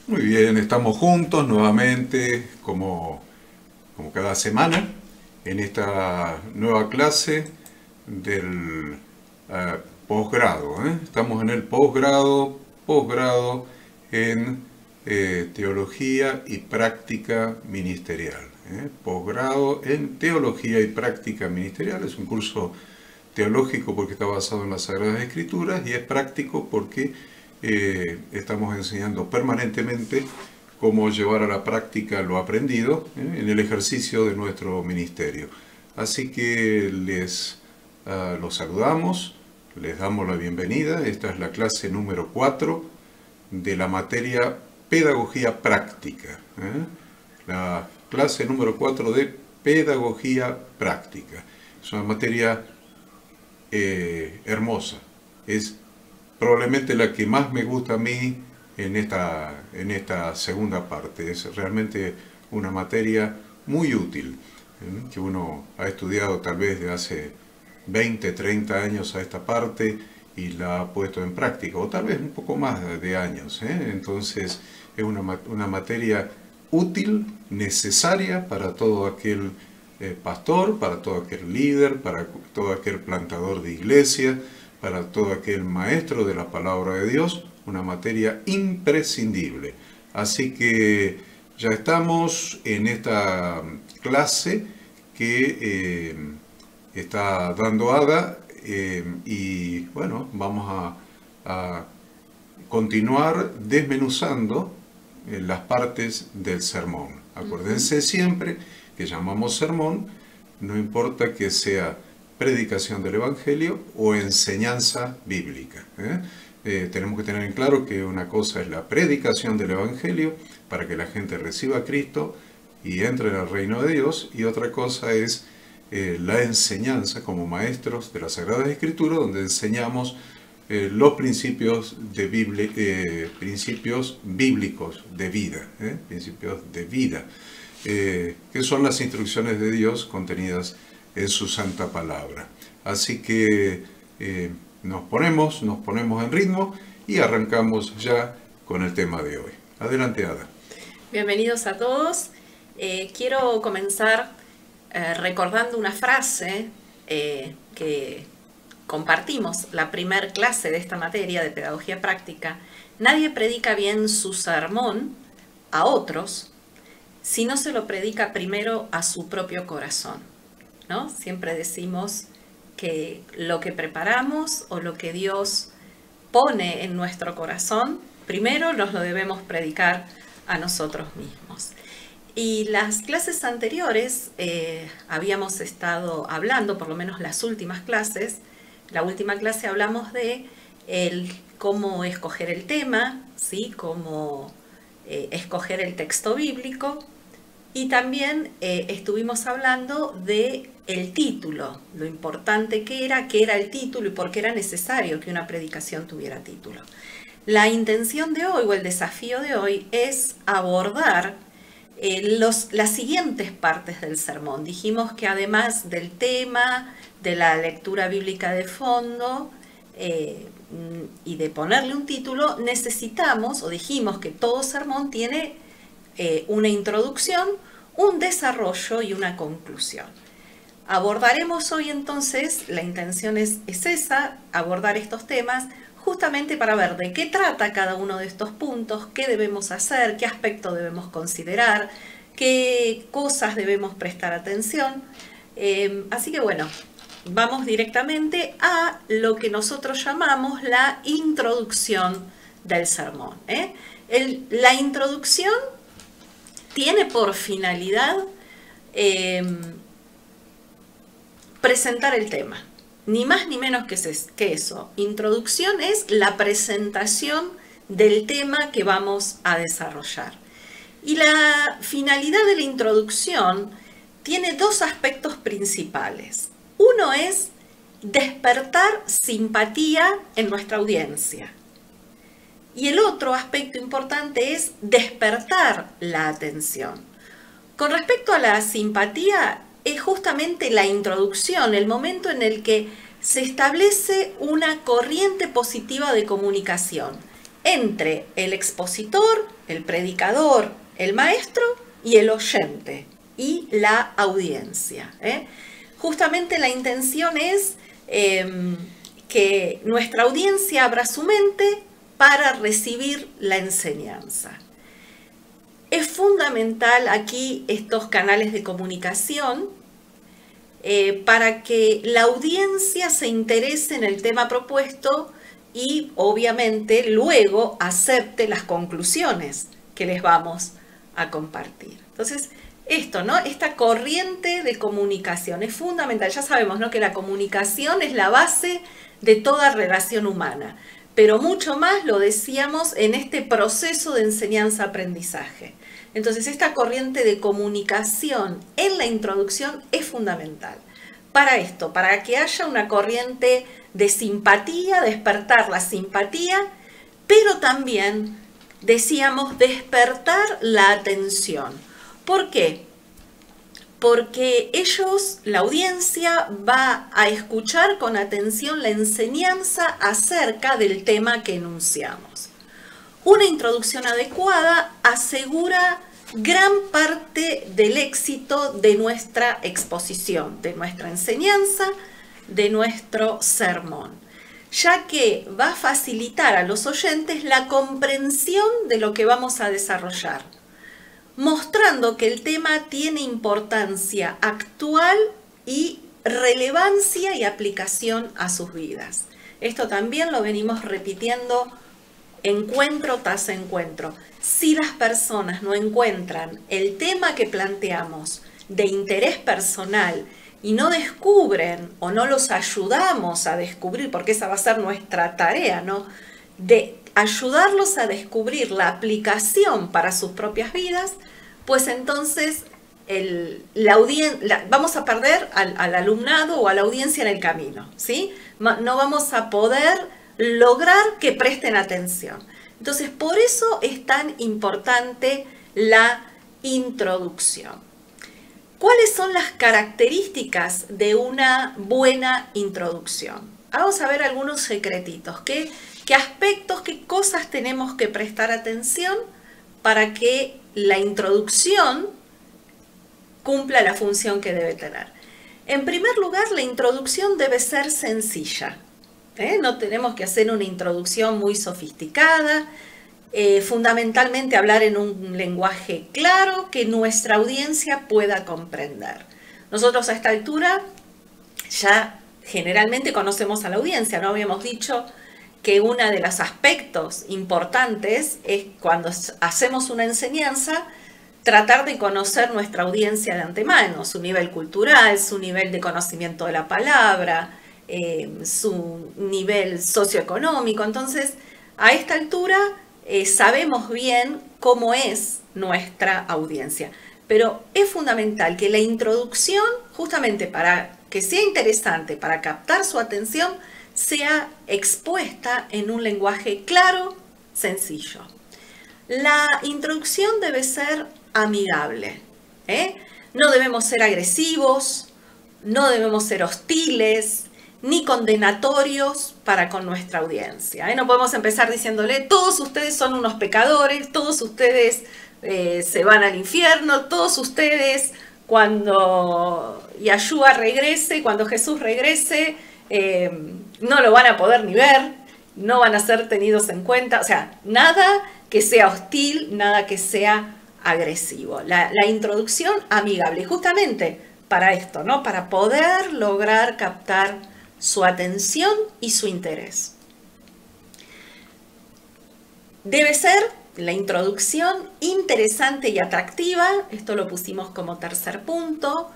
Muy bien, estamos juntos nuevamente como cada semana en esta nueva clase del posgrado. Estamos en el posgrado en Teología y Práctica Ministerial. Posgrado en Teología y Práctica Ministerial. Es un curso teológico porque está basado en las Sagradas Escrituras y es práctico porque estamos enseñando permanentemente cómo llevar a la práctica lo aprendido en el ejercicio de nuestro ministerio. Así que los saludamos, les damos la bienvenida. Esta es la clase número 4 de la materia Pedagogía Práctica. La clase número 4 de Pedagogía Práctica. Es una materia hermosa. Es probablemente la que más me gusta a mí en esta segunda parte. Es realmente una materia muy útil, que uno ha estudiado tal vez de hace 20, 30 años a esta parte y la ha puesto en práctica, o tal vez un poco más de años. Entonces es una materia útil, necesaria para todo aquel pastor, para todo aquel líder, para todo aquel plantador de iglesia, para todo aquel maestro de la palabra de Dios, una materia imprescindible. Así que ya estamos en esta clase que está dando Ada y bueno, vamos a continuar desmenuzando las partes del sermón. Acuérdense siempre que llamamos sermón, no importa que sea predicación del Evangelio o enseñanza bíblica. Tenemos que tener en claro que una cosa es la predicación del Evangelio para que la gente reciba a Cristo y entre en el reino de Dios, y otra cosa es la enseñanza como maestros de las Sagradas Escrituras, donde enseñamos los principios bíblicos de vida, principios de vida, que son las instrucciones de Dios contenidas en su santa palabra. Así que nos ponemos en ritmo y arrancamos ya con el tema de hoy. Adelante, Ada. Bienvenidos a todos. Quiero comenzar recordando una frase que compartimos la primer clase de esta materia de pedagogía práctica. Nadie predica bien su sermón a otros si no se lo predica primero a su propio corazón, ¿no? Siempre decimos que lo que preparamos o lo que Dios pone en nuestro corazón, primero nos lo debemos predicar a nosotros mismos. Y las clases anteriores habíamos estado hablando, por lo menos las últimas clases. La última clase hablamos de cómo escoger el tema, ¿sí? Cómo escoger el texto bíblico. Y también estuvimos hablando de el título, lo importante que era el título y por qué era necesario que una predicación tuviera título. La intención de hoy o el desafío de hoy es abordar las siguientes partes del sermón. Dijimos que además del tema, de la lectura bíblica de fondo y de ponerle un título, necesitamos, o dijimos que todo sermón tiene una introducción, un desarrollo y una conclusión. Abordaremos hoy entonces, la intención es esa, abordar estos temas justamente para ver de qué trata cada uno de estos puntos, qué debemos hacer, qué aspecto debemos considerar, qué cosas debemos prestar atención. Así que bueno, vamos directamente a lo que nosotros llamamos la introducción del sermón. La introducción tiene por finalidad presentar el tema, ni más ni menos que eso. Introducción es la presentación del tema que vamos a desarrollar. Y la finalidad de la introducción tiene dos aspectos principales. Uno es despertar simpatía en nuestra audiencia. Y el otro aspecto importante es despertar la atención. Con respecto a la simpatía, es justamente la introducción, el momento en el que se establece una corriente positiva de comunicación entre el expositor, el predicador, el maestro y el oyente y la audiencia. Justamente la intención es que nuestra audiencia abra su mente para recibir la enseñanza. Es fundamental aquí estos canales de comunicación para que la audiencia se interese en el tema propuesto y obviamente luego acepte las conclusiones que les vamos a compartir. Entonces, esto, ¿no? Esta corriente de comunicación es fundamental. Ya sabemos, ¿no?, que la comunicación es la base de toda relación humana, pero mucho más lo decíamos en este proceso de enseñanza-aprendizaje. Entonces, esta corriente de comunicación en la introducción es fundamental. Para esto, para que haya una corriente de simpatía, despertar la simpatía, pero también, decíamos, despertar la atención. ¿Por qué? Porque ellos, la audiencia, va a escuchar con atención la enseñanza acerca del tema que enunciamos. Una introducción adecuada asegura gran parte del éxito de nuestra exposición, de nuestra enseñanza, de nuestro sermón, ya que va a facilitar a los oyentes la comprensión de lo que vamos a desarrollar, mostrando que el tema tiene importancia actual y relevancia y aplicación a sus vidas. Esto también lo venimos repitiendo encuentro tras encuentro. Si las personas no encuentran el tema que planteamos de interés personal y no descubren o no los ayudamos a descubrir, porque esa va a ser nuestra tarea, ¿no?, de ayudarlos a descubrir la aplicación para sus propias vidas, pues entonces vamos a perder al alumnado o a la audiencia en el camino, ¿sí? No vamos a poder lograr que presten atención. Entonces, por eso es tan importante la introducción. ¿Cuáles son las características de una buena introducción? Vamos a ver algunos secretitos. ¿Qué aspectos, qué cosas tenemos que prestar atención para que la introducción cumpla la función que debe tener? En primer lugar, la introducción debe ser sencilla. No tenemos que hacer una introducción muy sofisticada. Fundamentalmente hablar en un lenguaje claro que nuestra audiencia pueda comprender. Nosotros a esta altura ya generalmente conocemos a la audiencia, ¿no? Habíamos dicho que uno de los aspectos importantes es cuando hacemos una enseñanza, tratar de conocer nuestra audiencia de antemano, su nivel cultural, su nivel de conocimiento de la palabra, su nivel socioeconómico. Entonces, a esta altura sabemos bien cómo es nuestra audiencia. Pero es fundamental que la introducción, justamente para que sea interesante, para captar su atención, sea expuesta en un lenguaje claro, sencillo. La introducción debe ser amigable. No debemos ser agresivos, no debemos ser hostiles, ni condenatorios para con nuestra audiencia. No podemos empezar diciéndole, todos ustedes son unos pecadores, todos ustedes se van al infierno, todos ustedes cuando Yahshua regrese, cuando Jesús regrese, no lo van a poder ni ver, no van a ser tenidos en cuenta. O sea, nada que sea hostil, nada que sea agresivo. La introducción amigable, justamente para esto, ¿no? Para poder lograr captar su atención y su interés. Debe ser la introducción interesante y atractiva, esto lo pusimos como tercer punto.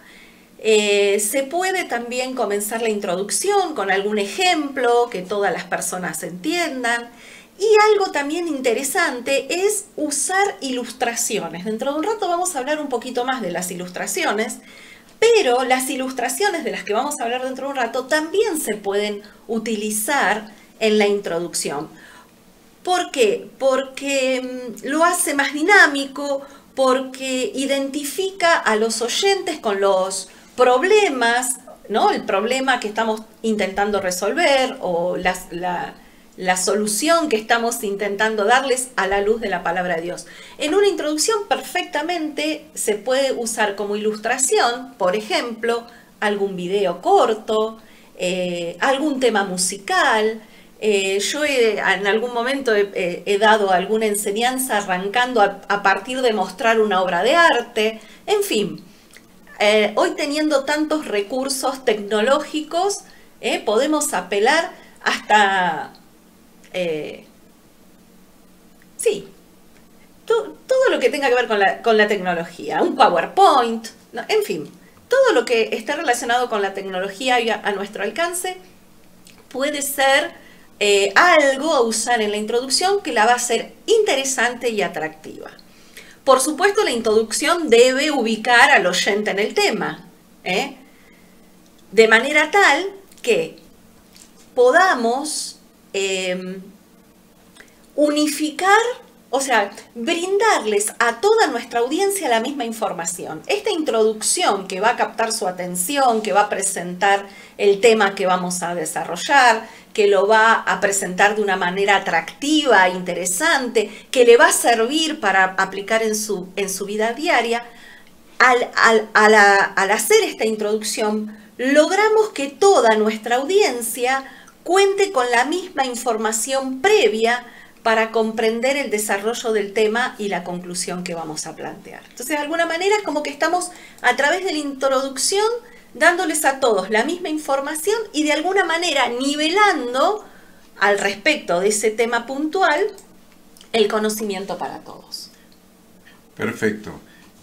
Se puede también comenzar la introducción con algún ejemplo que todas las personas entiendan. Y algo también interesante es usar ilustraciones. Dentro de un rato vamos a hablar un poquito más de las ilustraciones, pero las ilustraciones de las que vamos a hablar dentro de un rato también se pueden utilizar en la introducción. ¿Por qué? Porque lo hace más dinámico, porque identifica a los oyentes con los problemas, ¿no? El problema que estamos intentando resolver o la la solución que estamos intentando darles a la luz de la palabra de Dios. En una introducción perfectamente se puede usar como ilustración, por ejemplo, algún video corto, algún tema musical. Yo en algún momento he dado alguna enseñanza arrancando a partir de mostrar una obra de arte, en fin. Hoy teniendo tantos recursos tecnológicos, podemos apelar hasta, sí, todo lo que tenga que ver con la tecnología, un PowerPoint, ¿no? En fin, todo lo que esté relacionado con la tecnología a nuestro alcance puede ser algo a usar en la introducción que la va a hacer interesante y atractiva. Por supuesto, la introducción debe ubicar al oyente en el tema, de manera tal que podamos unificar, o sea, brindarles a toda nuestra audiencia la misma información. Esta introducción que va a captar su atención, que va a presentar el tema que vamos a desarrollar, que lo va a presentar de una manera atractiva, interesante, que le va a servir para aplicar en su vida diaria, al hacer esta introducción, logramos que toda nuestra audiencia cuente con la misma información previa para comprender el desarrollo del tema y la conclusión que vamos a plantear. Entonces, de alguna manera, es como que estamos a través de la introducción dándoles a todos la misma información y de alguna manera nivelando al respecto de ese tema puntual el conocimiento para todos. Perfecto.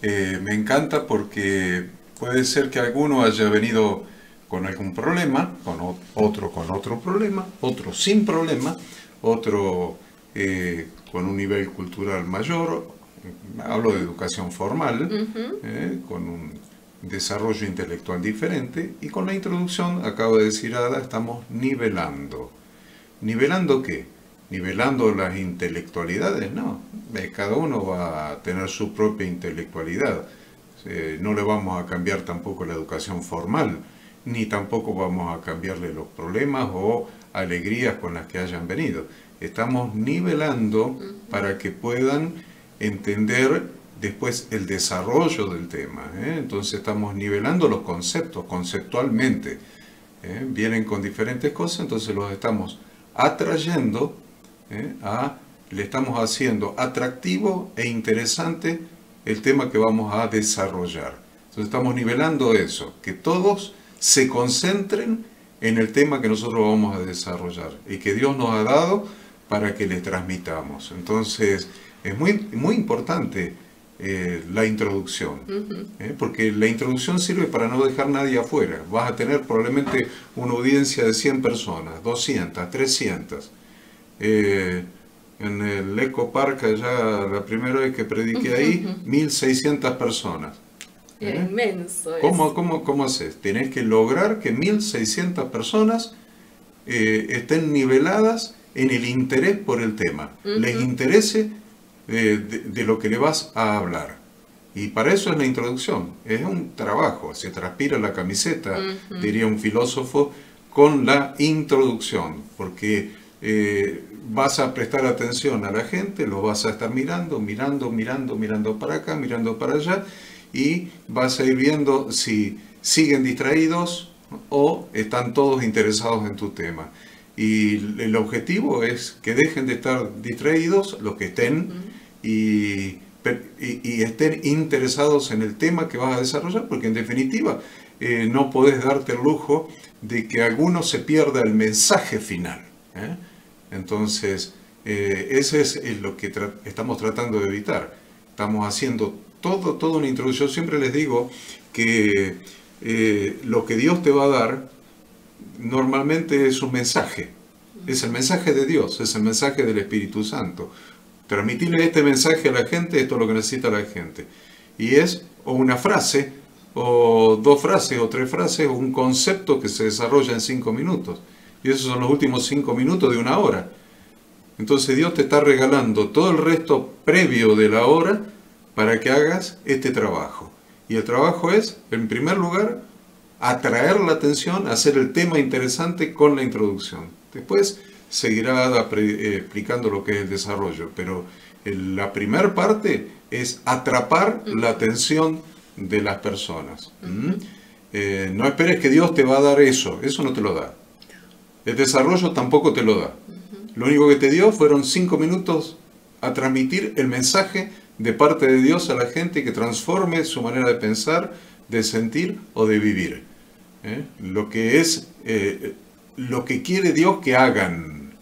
Me encanta porque puede ser que alguno haya venido con algún problema, otro con otro problema, otro sin problema, otro con un nivel cultural mayor, hablo de educación formal, con un desarrollo intelectual diferente, y con la introducción, acabo de decir Ada, estamos nivelando. ¿Nivelando qué? Nivelando las intelectualidades, no. Cada uno va a tener su propia intelectualidad. No le vamos a cambiar tampoco la educación formal, ni tampoco vamos a cambiarle los problemas o alegrías con las que hayan venido. Estamos nivelando para que puedan entender después el desarrollo del tema. Entonces estamos nivelando los conceptos conceptualmente. Vienen con diferentes cosas, entonces los estamos atrayendo, le estamos haciendo atractivo e interesante el tema que vamos a desarrollar. Entonces estamos nivelando eso, que todos se concentren en el tema que nosotros vamos a desarrollar y que Dios nos ha dado para que le transmitamos. Entonces es muy importante la introducción, porque la introducción sirve para no dejar nadie afuera. Vas a tener probablemente una audiencia de 100 personas, 200, 300. En el Eco Park, allá la primera vez que prediqué ahí, 1600 personas. Inmenso. ¿Cómo haces? Tenés que lograr que 1600 personas estén niveladas en el interés por el tema, les interese de lo que le vas a hablar. Y para eso es la introducción, es un trabajo, se transpira la camiseta, diría un filósofo, con la introducción, porque vas a prestar atención a la gente, los vas a estar mirando para acá, mirando para allá, y vas a ir viendo si siguen distraídos o están todos interesados en tu tema. Y el objetivo es que dejen de estar distraídos, los que estén, y estén interesados en el tema que vas a desarrollar, porque en definitiva no podés darte el lujo de que alguno se pierda el mensaje final. Entonces, eso es lo que estamos tratando de evitar. Estamos haciendo toda una introducción. Siempre les digo que lo que Dios te va a dar normalmente es un mensaje. Es el mensaje de Dios, es el mensaje del Espíritu Santo. Transmitirle este mensaje a la gente, esto es lo que necesita la gente. Y es o una frase, o dos frases, o tres frases, o un concepto que se desarrolla en 5 minutos. Y esos son los últimos 5 minutos de una hora. Entonces Dios te está regalando todo el resto previo de la hora para que hagas este trabajo. Y el trabajo es, en primer lugar, atraer la atención, hacer el tema interesante con la introducción. Después seguirá explicando lo que es el desarrollo, pero la primera parte es atrapar la atención de las personas. No esperes que Dios te va a dar eso no te lo da. El desarrollo tampoco te lo da. Lo único que te dio fueron 5 minutos a transmitir el mensaje de parte de Dios a la gente que transforme su manera de pensar, de sentir o de vivir. Lo que es, lo que quiere Dios que hagan,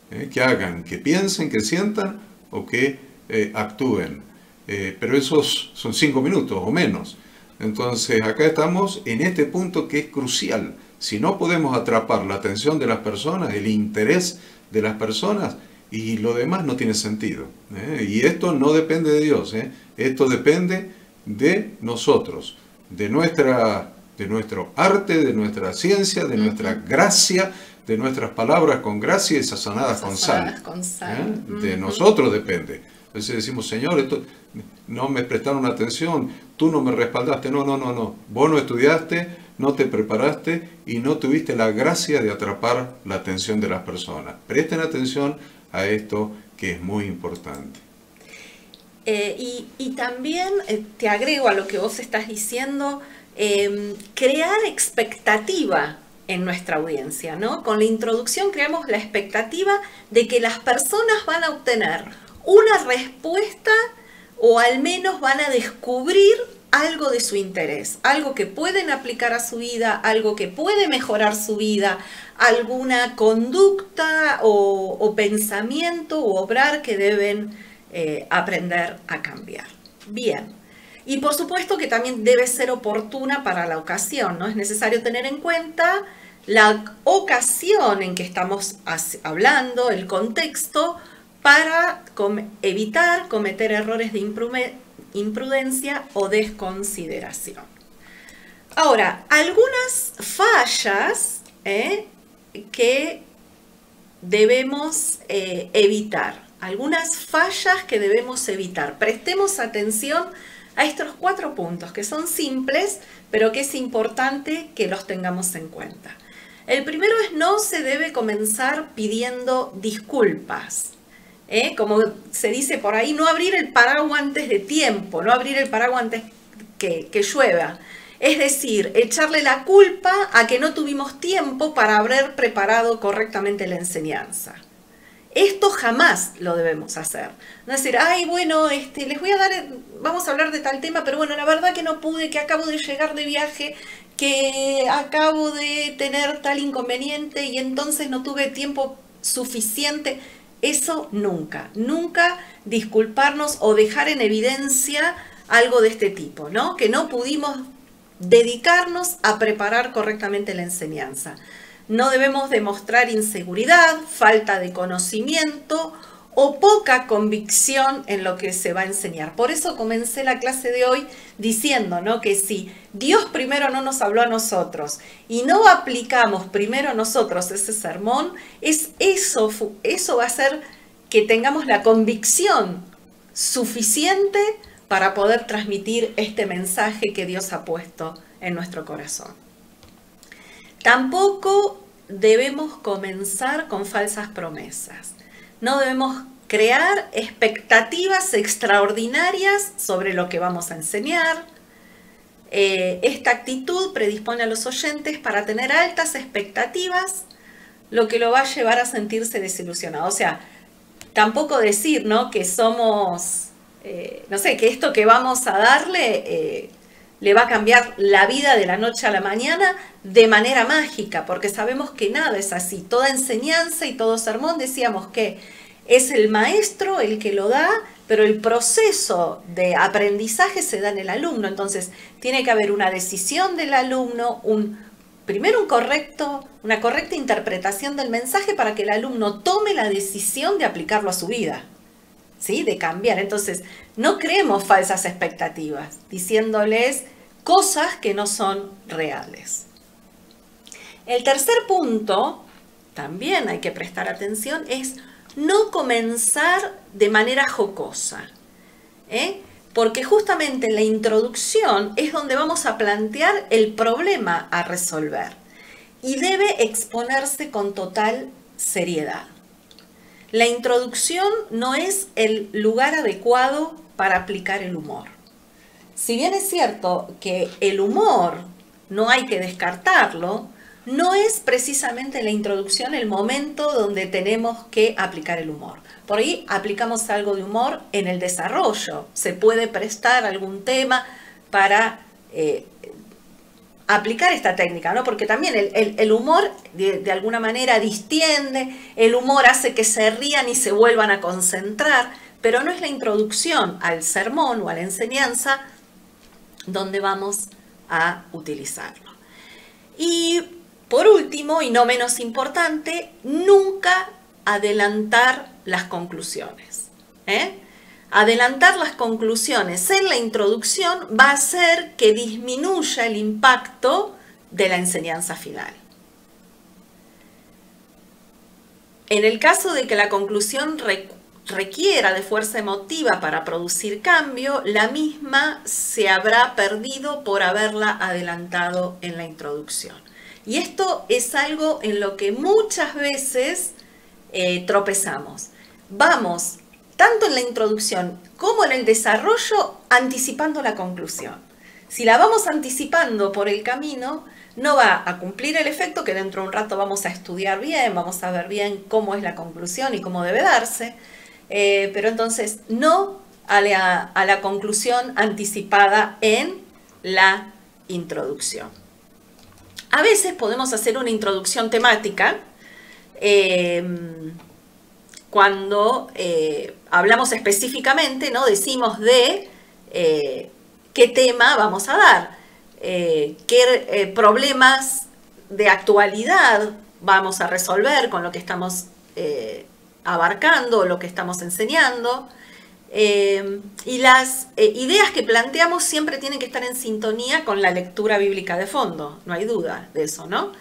que piensen, que sientan o que actúen. Pero esos son 5 minutos o menos. Entonces acá estamos en este punto que es crucial. Si no podemos atrapar la atención de las personas, el interés de las personas, y lo demás no tiene sentido. Y esto no depende de Dios. Esto depende de nosotros, de nuestro arte, de nuestra ciencia, de nuestra gracia, de nuestras palabras con gracia y sazonadas con sal. De nosotros depende. Entonces decimos, Señor, esto no me prestaron atención, tú no me respaldaste. No. Vos no estudiaste, no te preparaste y no tuviste la gracia de atrapar la atención de las personas. Presten atención a esto que es muy importante. Y también te agrego a lo que vos estás diciendo, crear expectativa en nuestra audiencia, ¿no? Con la introducción creamos la expectativa de que las personas van a obtener una respuesta o al menos van a descubrir algo de su interés, algo que pueden aplicar a su vida, algo que puede mejorar su vida, alguna conducta o pensamiento o obrar que deben aprender a cambiar. Bien. Y por supuesto que también debe ser oportuna para la ocasión, ¿no? Es necesario tener en cuenta la ocasión en que estamos hablando, el contexto, para evitar cometer errores de imprudencia o desconsideración. Ahora, algunas fallas que debemos evitar. Algunas fallas que debemos evitar. Prestemos atención a estos 4 puntos que son simples, pero que es importante que los tengamos en cuenta. El primero es no se debe comenzar pidiendo disculpas. Como se dice por ahí, no abrir el paraguas antes de tiempo, no abrir el paraguas antes que llueva. Es decir, echarle la culpa a que no tuvimos tiempo para haber preparado correctamente la enseñanza. Esto jamás lo debemos hacer. No decir, ay, bueno, les voy a dar, vamos a hablar de tal tema, pero bueno, la verdad que no pude, que acabo de llegar de viaje, que acabo de tener tal inconveniente y entonces no tuve tiempo suficiente. Eso nunca disculparnos o dejar en evidencia algo de este tipo, ¿no? Que no pudimos dedicarnos a preparar correctamente la enseñanza. No debemos demostrar inseguridad, falta de conocimiento o poca convicción en lo que se va a enseñar. Por eso comencé la clase de hoy diciendo, ¿no? Que si Dios primero no nos habló a nosotros y no aplicamos primero nosotros ese sermón, eso va a hacer que tengamos la convicción suficiente para poder transmitir este mensaje que Dios ha puesto en nuestro corazón. Tampoco debemos comenzar con falsas promesas. No debemos crear expectativas extraordinarias sobre lo que vamos a enseñar. Esta actitud predispone a los oyentes para tener altas expectativas, lo que lo va a llevar a sentirse desilusionado. O sea, tampoco decir, ¿no? Que somos, no sé, que esto que vamos a darle le va a cambiar la vida de la noche a la mañana de manera mágica, porque sabemos que nada es así. Toda enseñanza y todo sermón, decíamos que es el maestro el que lo da, pero el proceso de aprendizaje se da en el alumno. Entonces, tiene que haber una decisión del alumno, primero una correcta interpretación del mensaje para que el alumno tome la decisión de aplicarlo a su vida, ¿sí? De cambiar. Entonces, no creemos falsas expectativas, diciéndoles cosas que no son reales. El tercer punto, también hay que prestar atención, es no comenzar de manera jocosa, porque justamente en la introducción es donde vamos a plantear el problema a resolver y debe exponerse con total seriedad. la introducción no es el lugar adecuado para aplicar el humor. Si bien es cierto que el humor no hay que descartarlo, no es precisamente la introducción el momento donde tenemos que aplicar el humor. Por ahí aplicamos algo de humor en el desarrollo. Se puede prestar algún tema para aplicar esta técnica, ¿no? Porque también el humor de alguna manera distiende, el humor hace que se rían y se vuelvan a concentrar, pero no es la introducción al sermón o a la enseñanza donde vamos a utilizarlo. Y por último, y no menos importante, nunca adelantar las conclusiones. Adelantar las conclusiones en la introducción va a hacer que disminuya el impacto de la enseñanza final. En el caso de que la conclusión requiera de fuerza emotiva para producir cambio, la misma se habrá perdido por haberla adelantado en la introducción. Y esto es algo en lo que muchas veces tropezamos. Vamos, tanto en la introducción como en el desarrollo, anticipando la conclusión. Si la vamos anticipando por el camino, no va a cumplir el efecto que dentro de un rato vamos a estudiar bien, vamos a ver bien cómo es la conclusión y cómo debe darse, pero entonces no a la conclusión anticipada en la introducción. A veces podemos hacer una introducción temática cuando hablamos específicamente, ¿no? Decimos de qué tema vamos a dar, qué problemas de actualidad vamos a resolver con lo que estamos abarcando, lo que estamos enseñando. Y las ideas que planteamos siempre tienen que estar en sintonía con la lectura bíblica de fondo, no hay duda de eso, ¿no?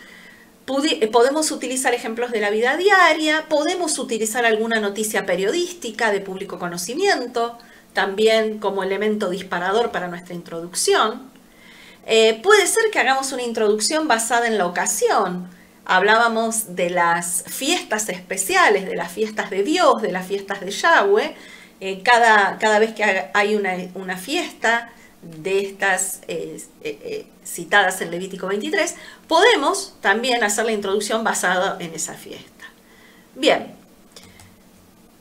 Podemos utilizar ejemplos de la vida diaria, podemos utilizar alguna noticia periodística de público conocimiento, también como elemento disparador para nuestra introducción. Puede ser que hagamos una introducción basada en la ocasión. Hablábamos de las fiestas especiales, de las fiestas de Dios, de las fiestas de Yahweh. Cada vez que hay una fiesta de estas citadas en Levítico 23, podemos también hacer la introducción basada en esa fiesta. Bien,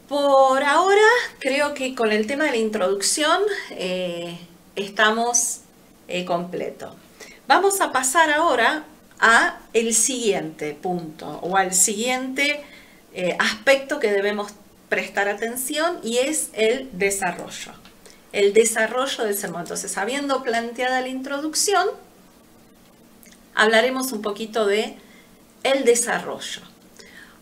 por ahora creo que con el tema de la introducción estamos completos. Vamos a pasar ahora a el siguiente punto o al siguiente aspecto que debemos prestar atención, y es el desarrollo del sermón. Entonces, habiendo planteada la introducción, hablaremos un poquito de el desarrollo.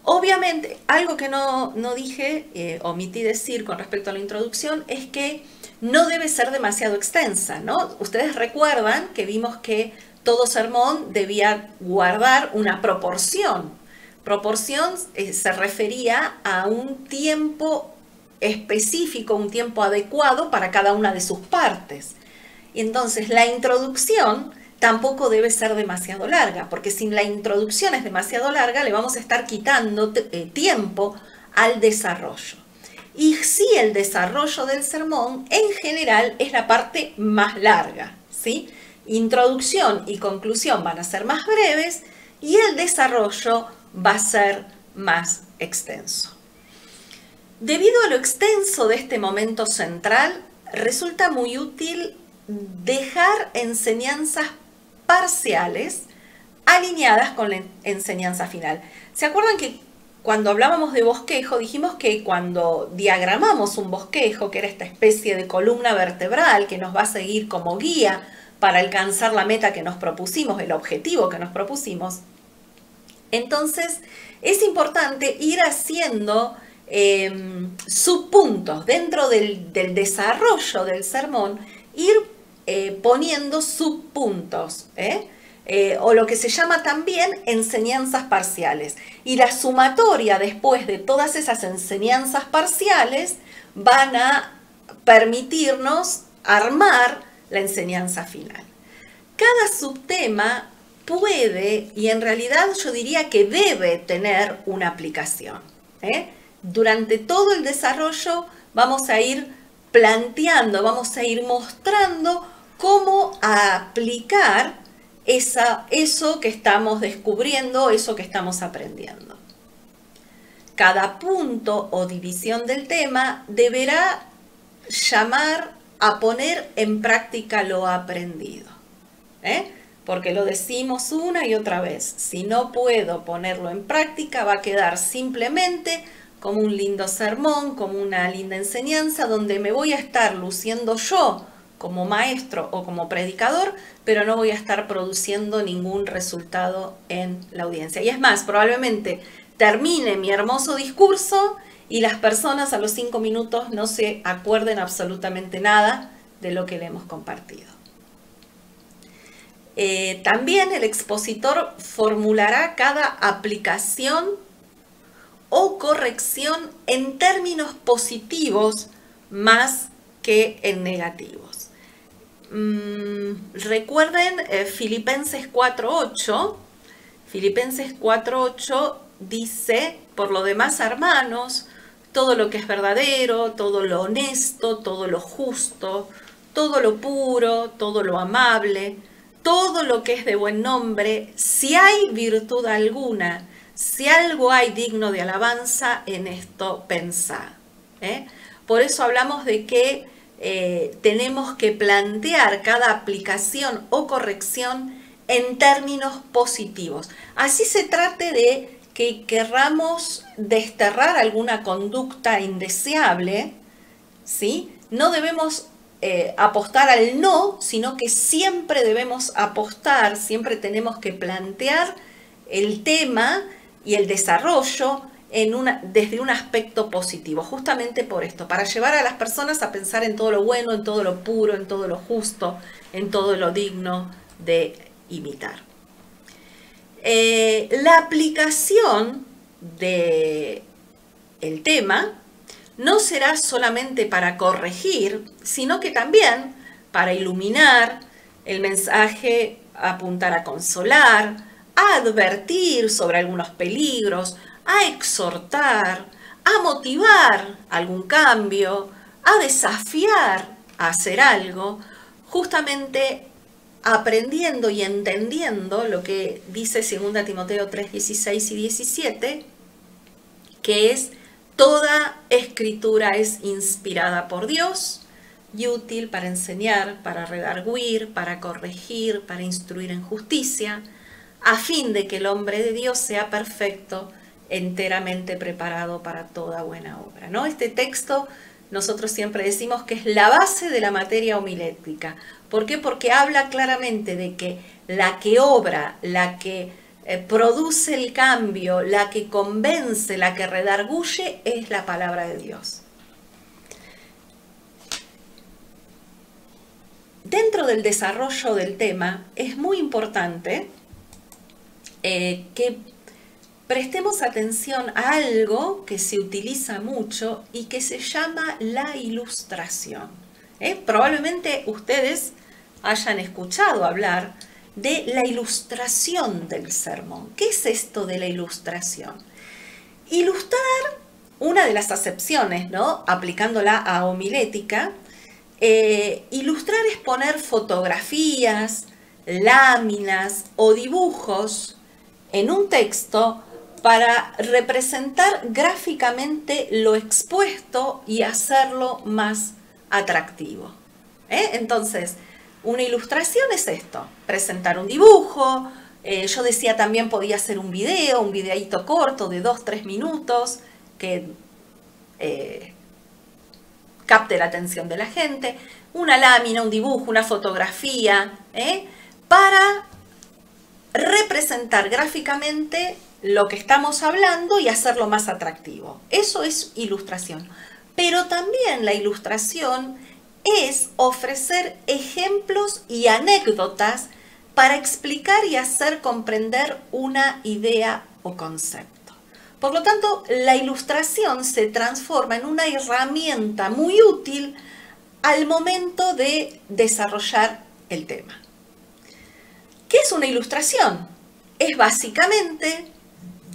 Obviamente, algo que no dije, omití decir con respecto a la introducción, es que no debe ser demasiado extensa, ¿no? Ustedes recuerdan que vimos que todo sermón debía guardar una proporción. Proporción se refería a un tiempo específico, un tiempo adecuado para cada una de sus partes. Y entonces la introducción tampoco debe ser demasiado larga, porque si la introducción es demasiado larga, le vamos a estar quitando tiempo al desarrollo. Y si el desarrollo del sermón, en general, es la parte más larga, ¿sí? Introducción y conclusión van a ser más breves y el desarrollo va a ser más extenso. Debido a lo extenso de este momento central, resulta muy útil dejar enseñanzas parciales alineadas con la enseñanza final. ¿Se acuerdan que cuando hablábamos de bosquejo, dijimos que cuando diagramamos un bosquejo, que era esta especie de columna vertebral que nos va a seguir como guía para alcanzar la meta que nos propusimos, el objetivo que nos propusimos, entonces es importante ir haciendo subpuntos dentro del desarrollo del sermón, ir poniendo subpuntos, o lo que se llama también enseñanzas parciales. Y la sumatoria después de todas esas enseñanzas parciales van a permitirnos armar la enseñanza final. Cada subtema puede, y en realidad yo diría que debe tener una aplicación. durante todo el desarrollo vamos a ir planteando, vamos a ir mostrando cómo aplicar eso que estamos descubriendo, eso que estamos aprendiendo. Cada punto o división del tema deberá llamar a poner en práctica lo aprendido. Porque lo decimos una y otra vez. Si no puedo ponerlo en práctica, va a quedar simplemente como un lindo sermón, como una linda enseñanza, donde me voy a estar luciendo yo como maestro o como predicador, pero no voy a estar produciendo ningún resultado en la audiencia. Y es más, probablemente termine mi hermoso discurso y las personas a los 5 minutos no se acuerden absolutamente nada de lo que le hemos compartido. También el expositor formulará cada aplicación o corrección en términos positivos más que en negativos. Recuerden Filipenses 4:8. Filipenses 4:8 dice: por lo demás, hermanos, todo lo que es verdadero, todo lo honesto, todo lo justo, todo lo puro, todo lo amable, todo lo que es de buen nombre, si hay virtud alguna, si algo hay digno de alabanza, en esto pensad. Por eso hablamos de que tenemos que plantear cada aplicación o corrección en términos positivos. Así se trate de que querramos desterrar alguna conducta indeseable, ¿sí? No debemos apostar al no, sino que siempre debemos apostar, siempre tenemos que plantear el tema y el desarrollo desde un aspecto positivo, justamente por esto, para llevar a las personas a pensar en todo lo bueno, en todo lo puro, en todo lo justo, en todo lo digno de imitar. La aplicación del tema no será solamente para corregir, sino que también para iluminar, el mensaje apuntar a consolar, a advertir sobre algunos peligros, a exhortar, a motivar algún cambio, a desafiar a hacer algo, justamente aprendiendo y entendiendo lo que dice 2 Timoteo 3:16 y 17, que es: toda escritura es inspirada por Dios y útil para enseñar, para redarguir, para corregir, para instruir en justicia, a fin de que el hombre de Dios sea perfecto, enteramente preparado para toda buena obra, ¿no? Este texto nosotros siempre decimos que es la base de la materia homilética. ¿Por qué? Porque habla claramente de que la que obra, la que produce el cambio, la que convence, la que redarguye, es la palabra de Dios. Dentro del desarrollo del tema es muy importante que prestemos atención a algo que se utiliza mucho y que se llama la ilustración. Probablemente ustedes hayan escuchado hablar de la ilustración del sermón. ¿Qué es esto de la ilustración? Ilustrar, una de las acepciones, ¿no?, aplicándola a homilética, ilustrar es poner fotografías, láminas o dibujos en un texto para representar gráficamente lo expuesto y hacerlo más atractivo. Entonces, una ilustración es esto: presentar un dibujo. Yo decía también podía ser un videíto corto de 2-3 minutos que capte la atención de la gente, una lámina, un dibujo, una fotografía, para representar gráficamente lo que estamos hablando y hacerlo más atractivo. Eso es ilustración. Pero también la ilustración es ofrecer ejemplos y anécdotas para explicar y hacer comprender una idea o concepto. Por lo tanto, la ilustración se transforma en una herramienta muy útil al momento de desarrollar el tema. ¿Qué es una ilustración? Es básicamente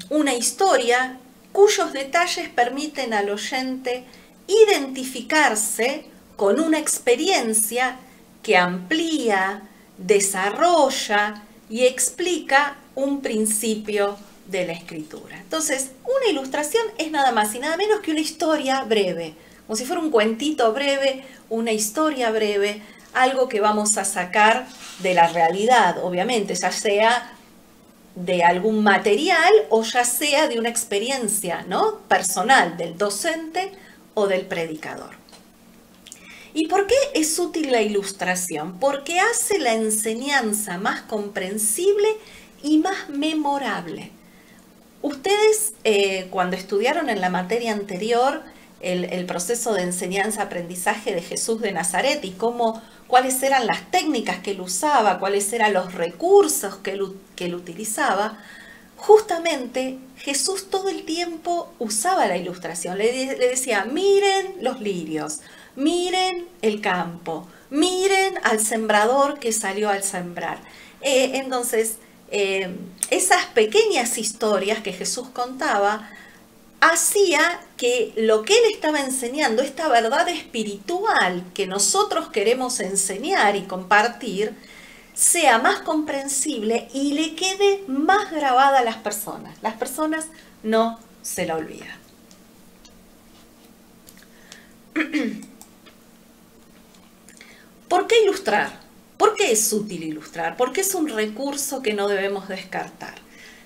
una historia cuyos detalles permiten al oyente identificarse con una experiencia que amplía, desarrolla y explica un principio de la escritura. Entonces, una ilustración es nada más y nada menos que una historia breve, como si fuera un cuentito breve, una historia breve, algo que vamos a sacar de la realidad, obviamente, ya sea de algún material o ya sea de una experiencia, ¿no?, personal del docente o del predicador. ¿Y por qué es útil la ilustración? Porque hace la enseñanza más comprensible y más memorable. Ustedes, cuando estudiaron en la materia anterior el proceso de enseñanza-aprendizaje de Jesús de Nazaret y cuáles eran las técnicas que él usaba, cuáles eran los recursos que él utilizaba, justamente Jesús todo el tiempo usaba la ilustración. Le decía, miren los lirios, miren el campo, miren al sembrador que salió al sembrar. Entonces, esas pequeñas historias que Jesús contaba hacía que lo que él estaba enseñando, esta verdad espiritual que nosotros queremos enseñar y compartir, sea más comprensible y le quede más grabada a las personas. Las personas no se la olvidan. ¿Por qué ilustrar? ¿Por qué es útil ilustrar? ¿Por qué es un recurso que no debemos descartar?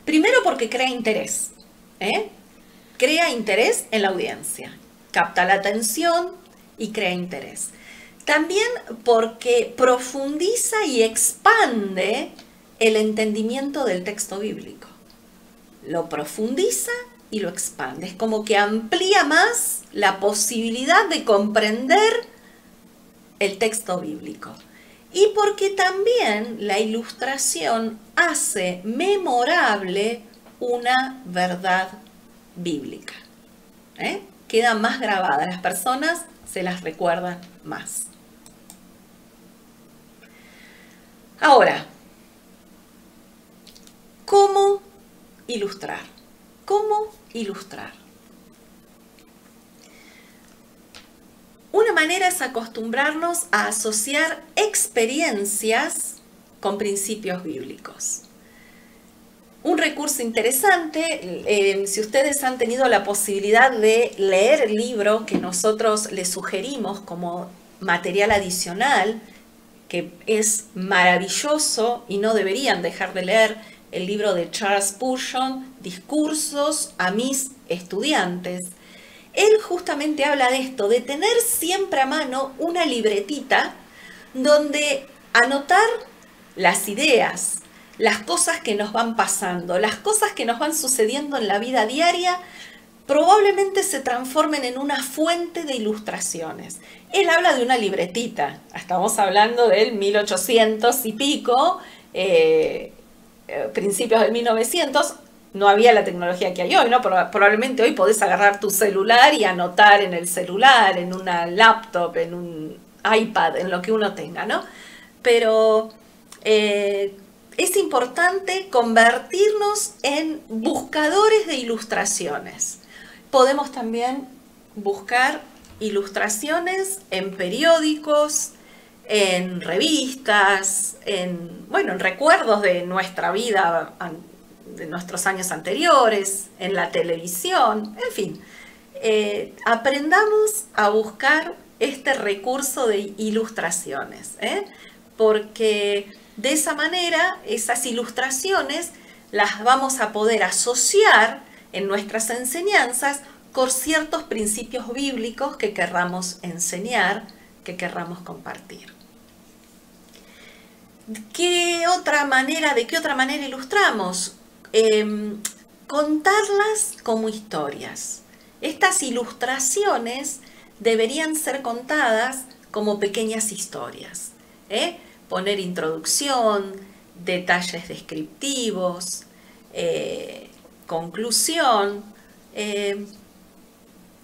Primero porque crea interés, crea interés en la audiencia, capta la atención y crea interés. También porque profundiza y expande el entendimiento del texto bíblico. Lo profundiza y lo expande. Es como que amplía más la posibilidad de comprender el texto bíblico. Y porque también la ilustración hace memorable una verdad bíblica. Queda más grabada, las personas se las recuerdan más. Ahora, ¿cómo ilustrar? ¿Cómo ilustrar? Una manera es acostumbrarnos a asociar experiencias con principios bíblicos. Un recurso interesante, si ustedes han tenido la posibilidad de leer el libro que nosotros les sugerimos como material adicional, que es maravilloso y no deberían dejar de leer, el libro de Charles Spurgeon, Discursos a mis estudiantes. Él justamente habla de esto, de tener siempre a mano una libretita donde anotar las ideas, las cosas que nos van pasando, las cosas que nos van sucediendo en la vida diaria, probablemente se transformen en una fuente de ilustraciones. Él habla de una libretita, estamos hablando del 1800 y pico, principios del 1900, no había la tecnología que hay hoy, ¿no? Probablemente hoy podés agarrar tu celular y anotar en el celular, en una laptop, en un iPad, en lo que uno tenga, ¿no? Pero es importante convertirnos en buscadores de ilustraciones. Podemos también buscar ilustraciones en periódicos, en revistas, en recuerdos de nuestra vida, de nuestros años anteriores, en la televisión, en fin. Aprendamos a buscar este recurso de ilustraciones, porque de esa manera esas ilustraciones las vamos a poder asociar en nuestras enseñanzas con ciertos principios bíblicos que querramos enseñar, que querramos compartir. ¿De qué otra manera ilustramos? Contarlas como historias. Estas ilustraciones deberían ser contadas como pequeñas historias. Poner introducción, detalles descriptivos, conclusión.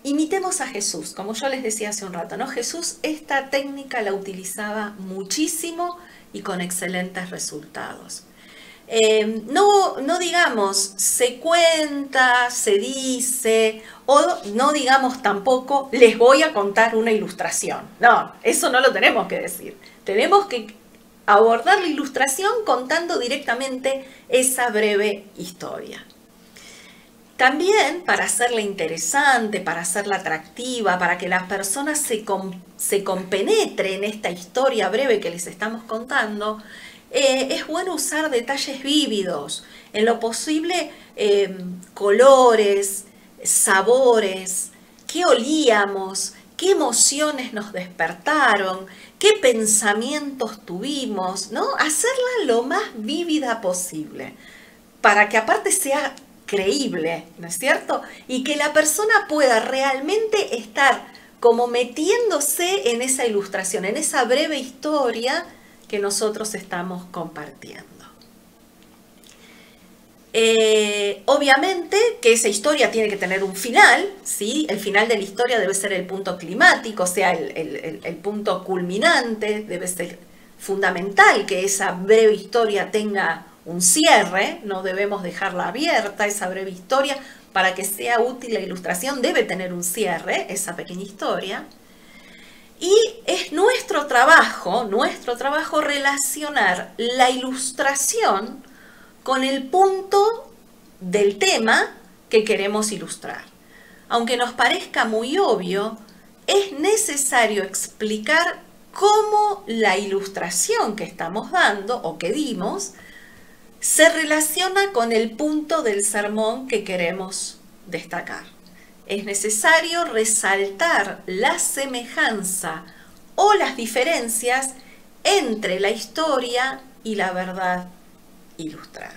Imitemos a Jesús, como yo les decía hace un rato, ¿no? Jesús esta técnica la utilizaba muchísimo y con excelentes resultados. No digamos se cuenta, se dice, o no digamos tampoco les voy a contar una ilustración. No, eso no lo tenemos que decir. Tenemos que abordar la ilustración contando directamente esa breve historia. También para hacerla interesante, para hacerla atractiva, para que las personas se compenetren en esta historia breve que les estamos contando, es bueno usar detalles vívidos, en lo posible colores, sabores, qué olíamos, qué emociones nos despertaron, qué pensamientos tuvimos, ¿no? Hacerla lo más vívida posible, para que aparte sea creíble, ¿no es cierto? Y que la persona pueda realmente estar como metiéndose en esa ilustración, en esa breve historia que nosotros estamos compartiendo. Obviamente que esa historia tiene que tener un final, ¿sí? El final de la historia debe ser el punto climático, o sea, el punto culminante, debe ser fundamental que esa breve historia tenga un cierre, no debemos dejarla abierta, esa breve historia, para que sea útil la ilustración debe tener un cierre, esa pequeña historia. Y es nuestro trabajo relacionar la ilustración con el punto del tema que queremos ilustrar. Aunque nos parezca muy obvio, es necesario explicar cómo la ilustración que estamos dando o que dimos se relaciona con el punto del sermón que queremos destacar. Es necesario resaltar la semejanza o las diferencias entre la historia y la verdad ilustrada.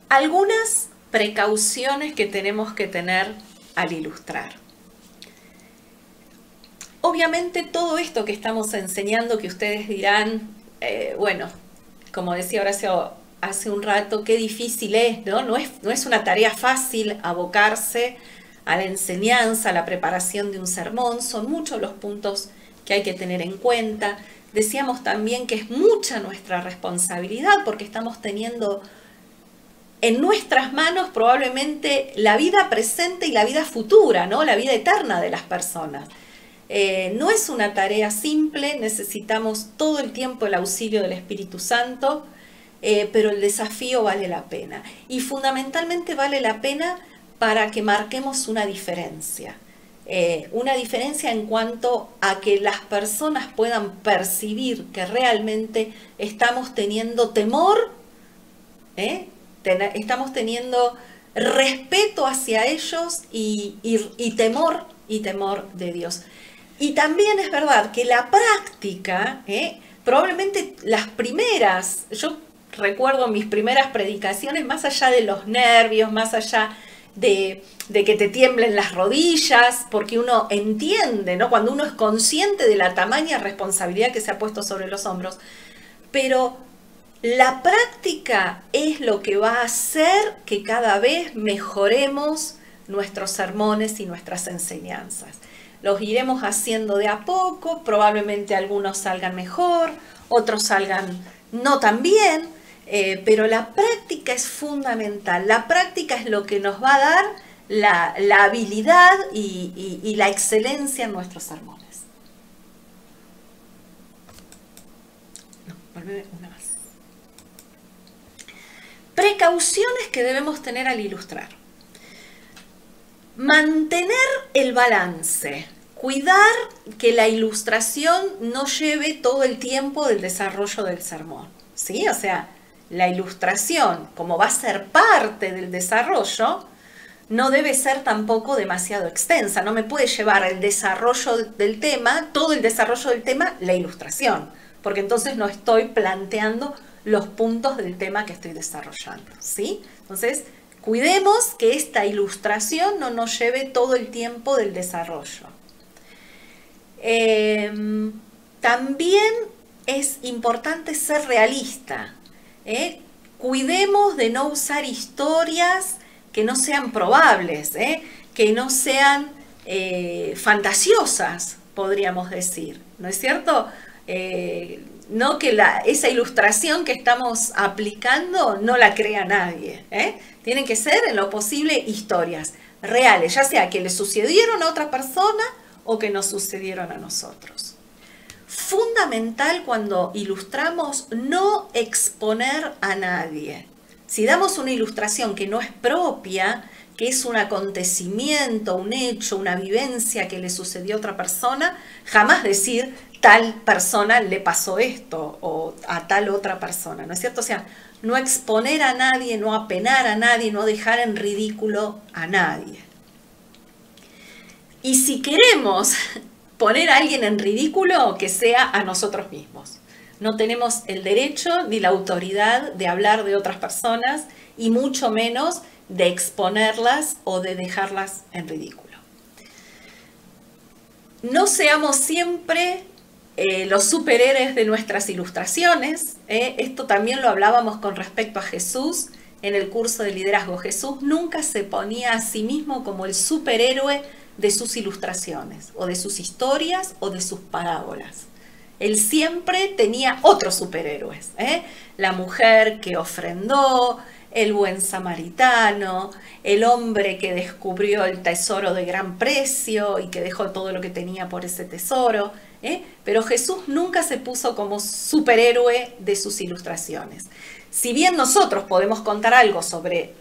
Algunas precauciones que tenemos que tener al ilustrar. Obviamente todo esto que estamos enseñando, que ustedes dirán, bueno, como decía Horacio hace un rato, qué difícil es, ¿no? No es una tarea fácil abocarse a la enseñanza, a la preparación de un sermón. Son muchos los puntos que hay que tener en cuenta. Decíamos también que es mucha nuestra responsabilidad porque estamos teniendo en nuestras manos probablemente la vida presente y la vida futura, ¿no? La vida eterna de las personas. No es una tarea simple, necesitamos todo el tiempo el auxilio del Espíritu Santo, pero el desafío vale la pena. Y fundamentalmente vale la pena para que marquemos una diferencia. Una diferencia en cuanto a que las personas puedan percibir que realmente estamos teniendo temor, estamos teniendo respeto hacia ellos y temor de Dios. Y también es verdad que la práctica, probablemente las primeras, yo recuerdo mis primeras predicaciones, más allá de los nervios, más allá de que te tiemblen las rodillas, porque uno entiende, ¿no? Cuando uno es consciente de la tamaña responsabilidad que se ha puesto sobre los hombros, pero la práctica es lo que va a hacer que cada vez mejoremos nuestros sermones y nuestras enseñanzas. Los iremos haciendo de a poco, probablemente algunos salgan mejor, otros salgan no tan bien, pero la práctica es fundamental. La práctica es lo que nos va a dar la habilidad y la excelencia en nuestros sermones. No, volveme una más. Precauciones que debemos tener al ilustrar. Mantener el balance, cuidar que la ilustración no lleve todo el tiempo del desarrollo del sermón, ¿sí? O sea, la ilustración, como va a ser parte del desarrollo, no debe ser tampoco demasiado extensa, no me puede llevar el desarrollo del tema, todo el desarrollo del tema, la ilustración, porque entonces no estoy planteando los puntos del tema que estoy desarrollando, ¿sí? Entonces, cuidemos que esta ilustración no nos lleve todo el tiempo del desarrollo. También es importante ser realista. Cuidemos de no usar historias que no sean probables, que no sean fantasiosas, podríamos decir, ¿no es cierto? No que esa ilustración que estamos aplicando no la crea nadie, ¿eh? Tienen que ser en lo posible historias reales, ya sea que le sucedieron a otra persona o que nos sucedieron a nosotros. Fundamental cuando ilustramos no exponer a nadie. Si damos una ilustración que no es propia, que es un acontecimiento, un hecho, una vivencia que le sucedió a otra persona, jamás decir tal persona le pasó esto o a tal otra persona, ¿no es cierto? O sea, no exponer a nadie, no apenar a nadie, no dejar en ridículo a nadie. Y si queremos poner a alguien en ridículo, que sea a nosotros mismos. No tenemos el derecho ni la autoridad de hablar de otras personas y mucho menos de exponerlas o de dejarlas en ridículo. No seamos siempre los superhéroes de nuestras ilustraciones. Esto también lo hablábamos con respecto a Jesús en el curso de liderazgo. Jesús nunca se ponía a sí mismo como el superhéroe de sus ilustraciones, o de sus historias, o de sus parábolas. Él siempre tenía otros superhéroes, la mujer que ofrendó, el buen samaritano, el hombre que descubrió el tesoro de gran precio y que dejó todo lo que tenía por ese tesoro. Pero Jesús nunca se puso como superhéroe de sus ilustraciones. Si bien nosotros podemos contar algo sobre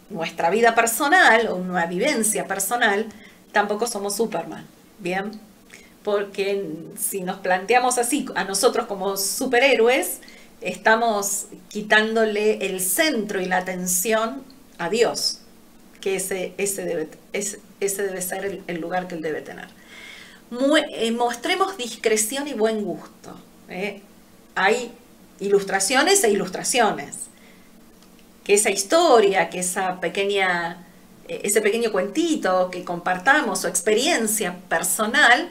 nuestra vida personal o una vivencia personal, tampoco somos Superman, ¿bien? Porque si nos planteamos así a nosotros como superhéroes, estamos quitándole el centro y la atención a Dios, que ese debe ser el lugar que Él debe tener. Mostremos discreción y buen gusto. Hay ilustraciones e ilustraciones. Que esa historia, que ese pequeño cuentito que compartamos o experiencia personal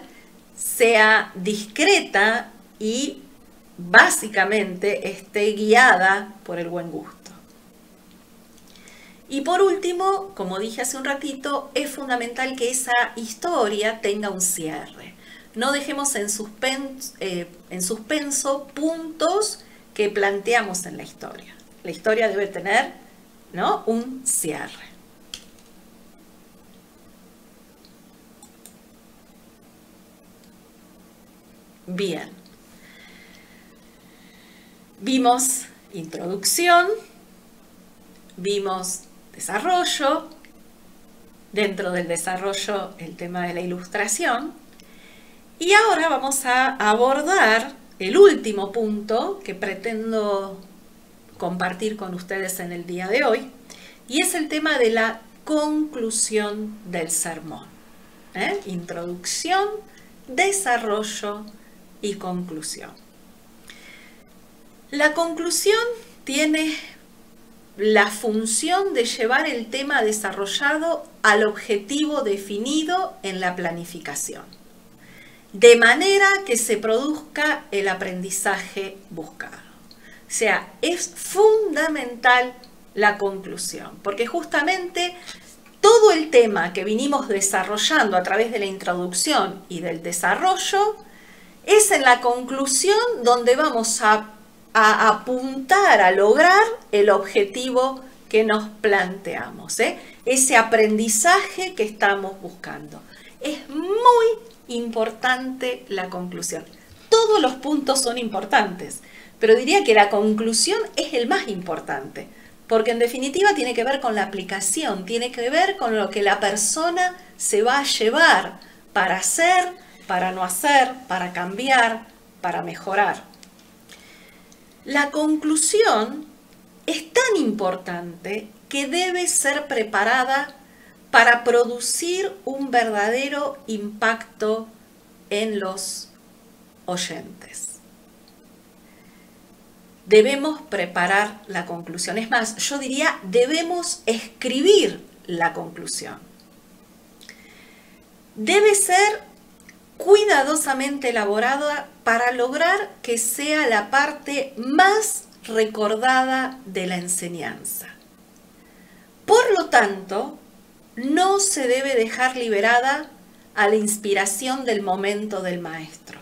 sea discreta y básicamente esté guiada por el buen gusto. Y por último, como dije hace un ratito, es fundamental que esa historia tenga un cierre. No dejemos en suspenso puntos que planteamos en la historia. La historia debe tener, ¿no?, un cierre. Bien. Vimos introducción, vimos desarrollo, dentro del desarrollo el tema de la ilustración, y ahora vamos a abordar el último punto que pretendo compartir con ustedes en el día de hoy, y es el tema de la conclusión del sermón. Introducción, desarrollo y conclusión. La conclusión tiene la función de llevar el tema desarrollado al objetivo definido en la planificación, de manera que se produzca el aprendizaje buscado. O sea, es fundamental la conclusión, porque justamente todo el tema que vinimos desarrollando a través de la introducción y del desarrollo es en la conclusión donde vamos a apuntar a lograr el objetivo que nos planteamos, ese aprendizaje que estamos buscando. Es muy importante la conclusión. Todos los puntos son importantes, pero diría que la conclusión es el más importante, porque en definitiva tiene que ver con la aplicación, tiene que ver con lo que la persona se va a llevar para hacer, para no hacer, para cambiar, para mejorar. La conclusión es tan importante que debe ser preparada para producir un verdadero impacto en los oyentes. Debemos preparar la conclusión. Es más, yo diría, debemos escribir la conclusión. Debe ser cuidadosamente elaborada para lograr que sea la parte más recordada de la enseñanza. Por lo tanto, no se debe dejar liberada a la inspiración del momento del maestro.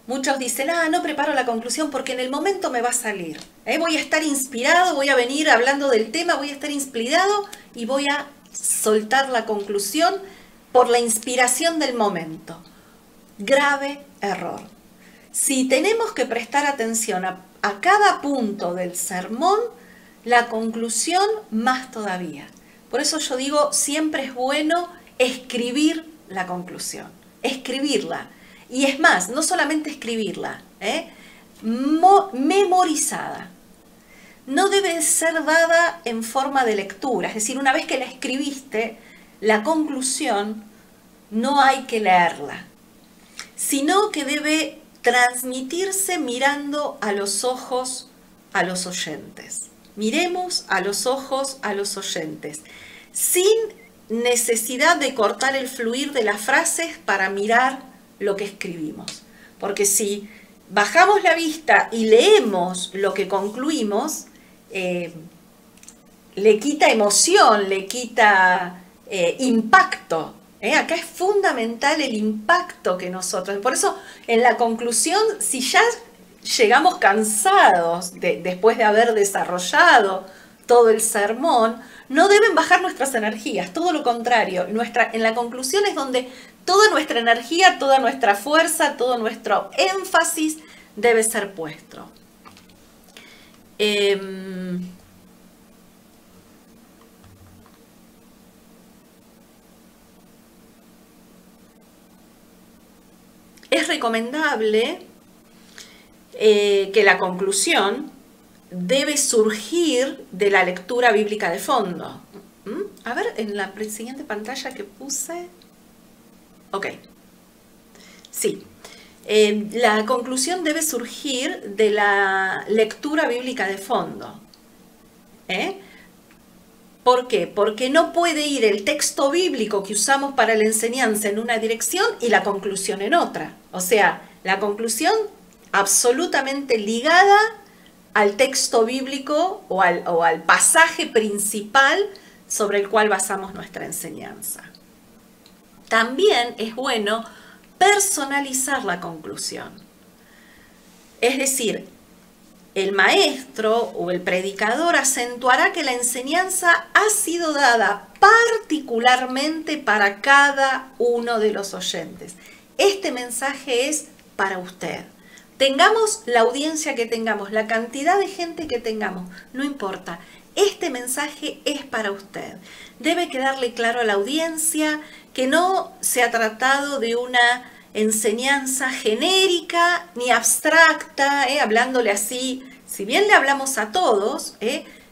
Muchos dicen, no preparo la conclusión porque en el momento me va a salir. Voy a estar inspirado, voy a venir hablando del tema, voy a estar inspirado y voy a soltar la conclusión por la inspiración del momento. Grave error. Si tenemos que prestar atención a cada punto del sermón, la conclusión más todavía. Por eso yo digo, siempre es bueno escribir la conclusión, escribirla. Y es más, no solamente escribirla, memorizada. No debe ser dada en forma de lectura, es decir, una vez que la escribiste, la conclusión no hay que leerla, sino que debe transmitirse mirando a los ojos a los oyentes. Miremos a los ojos a los oyentes, sin necesidad de cortar el fluir de las frases para mirar lo que escribimos. Porque si bajamos la vista y leemos lo que concluimos, le quita emoción, le quita impacto. Acá es fundamental el impacto que nosotros... Por eso, en la conclusión, si ya llegamos cansados después de haber desarrollado todo el sermón, no deben bajar nuestras energías, todo lo contrario. En la conclusión es donde toda nuestra energía, toda nuestra fuerza, todo nuestro énfasis debe ser puesto. Es recomendable que la conclusión debe surgir de la lectura bíblica de fondo. A ver, en la siguiente pantalla que puse... Ok. Sí. La conclusión debe surgir de la lectura bíblica de fondo. ¿Por qué? Porque no puede ir el texto bíblico que usamos para la enseñanza en una dirección y la conclusión en otra. O sea, la conclusión absolutamente ligada al texto bíblico o al pasaje principal sobre el cual basamos nuestra enseñanza. También es bueno personalizar la conclusión. Es decir, el maestro o el predicador acentuará que la enseñanza ha sido dada particularmente para cada uno de los oyentes. Este mensaje es para usted. Tengamos la audiencia que tengamos, la cantidad de gente que tengamos, no importa. Este mensaje es para usted. Debe quedarle claro a la audiencia que no se ha tratado de una enseñanza genérica ni abstracta, hablándole así. Si bien le hablamos a todos,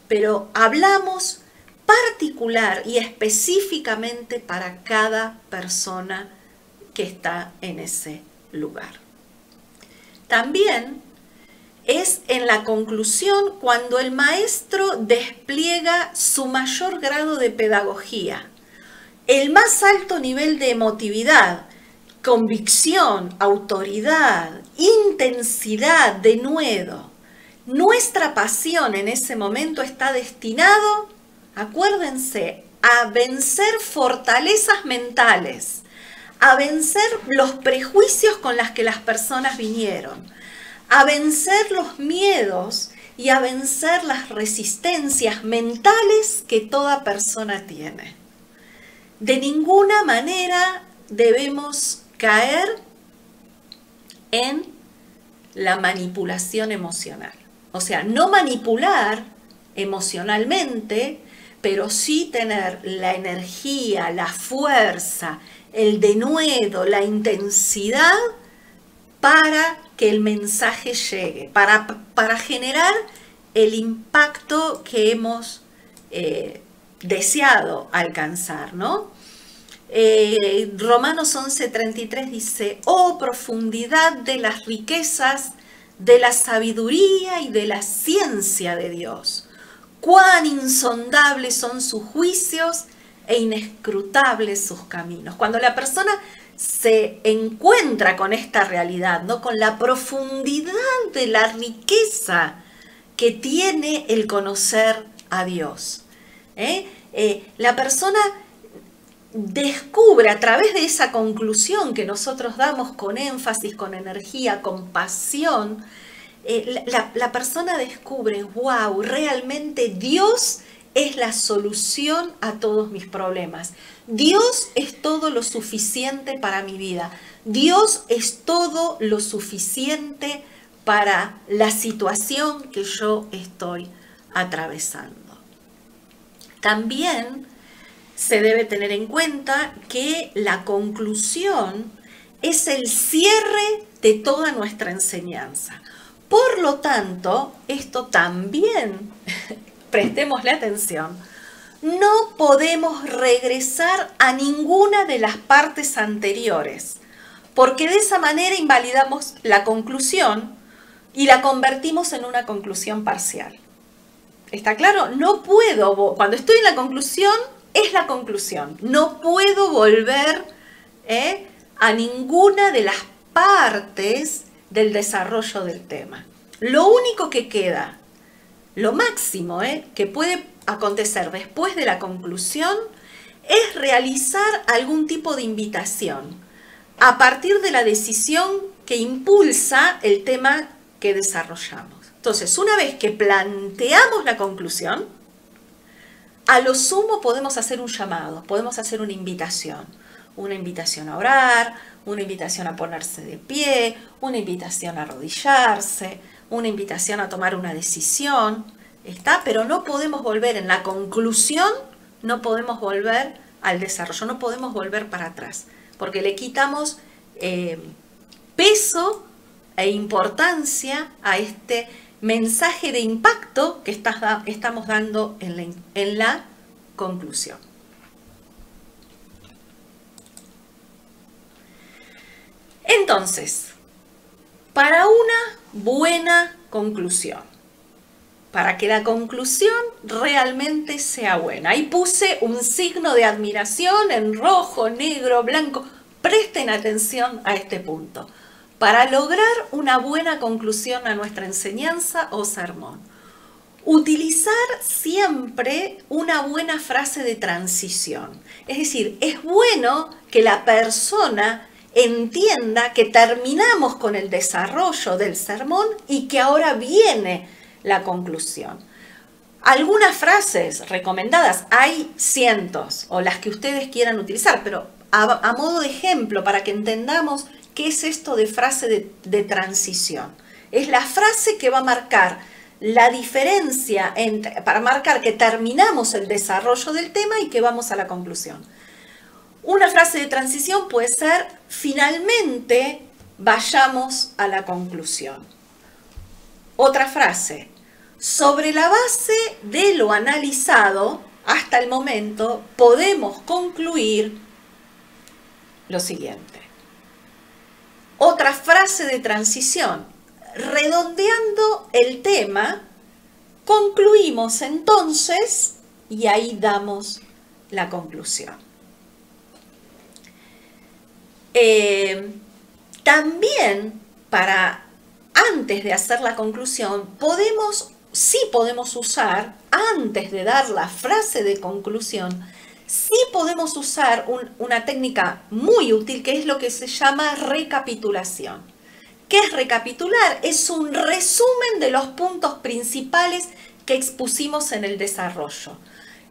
pero hablamos particular y específicamente para cada persona que está en ese lugar. También es en la conclusión cuando el maestro despliega su mayor grado de pedagogía, el más alto nivel de emotividad, convicción, autoridad, intensidad, denuedo. Nuestra pasión en ese momento está destinado, acuérdense, a vencer fortalezas mentales, a vencer los prejuicios con los que las personas vinieron, a vencer los miedos y a vencer las resistencias mentales que toda persona tiene. De ninguna manera debemos caer en la manipulación emocional. O sea, no manipular emocionalmente, pero sí tener la energía, la fuerza, el denuedo, la intensidad para que el mensaje llegue, para generar el impacto que hemos deseado alcanzar, ¿no? Romanos 11:33 dice: oh profundidad de las riquezas, de la sabiduría y de la ciencia de Dios, cuán insondables son sus juicios e inescrutables sus caminos. Cuando la persona se encuentra con esta realidad, ¿no? Con la profundidad de la riqueza que tiene el conocer a Dios, la persona descubre a través de esa conclusión que nosotros damos con énfasis, con energía, con pasión, la persona descubre, wow, realmente Dios es la solución a todos mis problemas. Dios es todo lo suficiente para mi vida. Dios es todo lo suficiente para la situación que yo estoy atravesando. También se debe tener en cuenta que la conclusión es el cierre de toda nuestra enseñanza. Por lo tanto, esto también, prestémosle atención, no podemos regresar a ninguna de las partes anteriores, porque de esa manera invalidamos la conclusión y la convertimos en una conclusión parcial. ¿Está claro? No puedo, cuando estoy en la conclusión, es la conclusión. No puedo volver a ninguna de las partes del desarrollo del tema. Lo único que queda, lo máximo que puede acontecer después de la conclusión, es realizar algún tipo de invitación a partir de la decisión que impulsa el tema que desarrollamos. Entonces, una vez que planteamos la conclusión, a lo sumo podemos hacer un llamado, podemos hacer una invitación a orar, una invitación a ponerse de pie, una invitación a arrodillarse, una invitación a tomar una decisión, ¿está? Pero no podemos volver en la conclusión, no podemos volver al desarrollo, no podemos volver para atrás, porque le quitamos peso e importancia a este mensaje de impacto que estamos dando en la conclusión. Entonces, para una buena conclusión, para que la conclusión realmente sea buena, ahí puse un signo de admiración en rojo, negro, blanco. Presten atención a este punto. Para lograr una buena conclusión a nuestra enseñanza o sermón, utilizar siempre una buena frase de transición. Es decir, es bueno que la persona entienda que terminamos con el desarrollo del sermón y que ahora viene la conclusión. Algunas frases recomendadas, hay cientos, o las que ustedes quieran utilizar, pero a modo de ejemplo, para que entendamos qué es esto de frase de transición. Es la frase que va a marcar la diferencia para marcar que terminamos el desarrollo del tema y que vamos a la conclusión. Una frase de transición puede ser, finalmente vayamos a la conclusión. Otra frase, sobre la base de lo analizado hasta el momento, podemos concluir lo siguiente. Otra frase de transición, redondeando el tema, concluimos entonces y ahí damos la conclusión. También antes de hacer la conclusión, sí podemos usar, antes de dar la frase de conclusión, sí podemos usar una técnica muy útil que es lo que se llama recapitulación. ¿Qué es recapitular? Es un resumen de los puntos principales que expusimos en el desarrollo.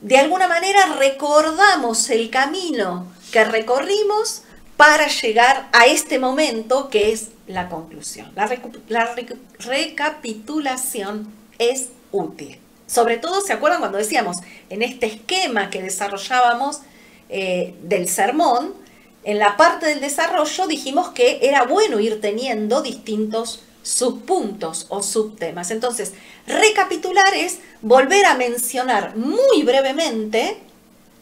De alguna manera recordamos el camino que recorrimos para llegar a este momento que es la conclusión. La recapitulación es útil. Sobre todo, ¿se acuerdan cuando decíamos en este esquema que desarrollábamos del sermón? En la parte del desarrollo dijimos que era bueno ir teniendo distintos subpuntos o subtemas. Entonces, recapitular es volver a mencionar muy brevemente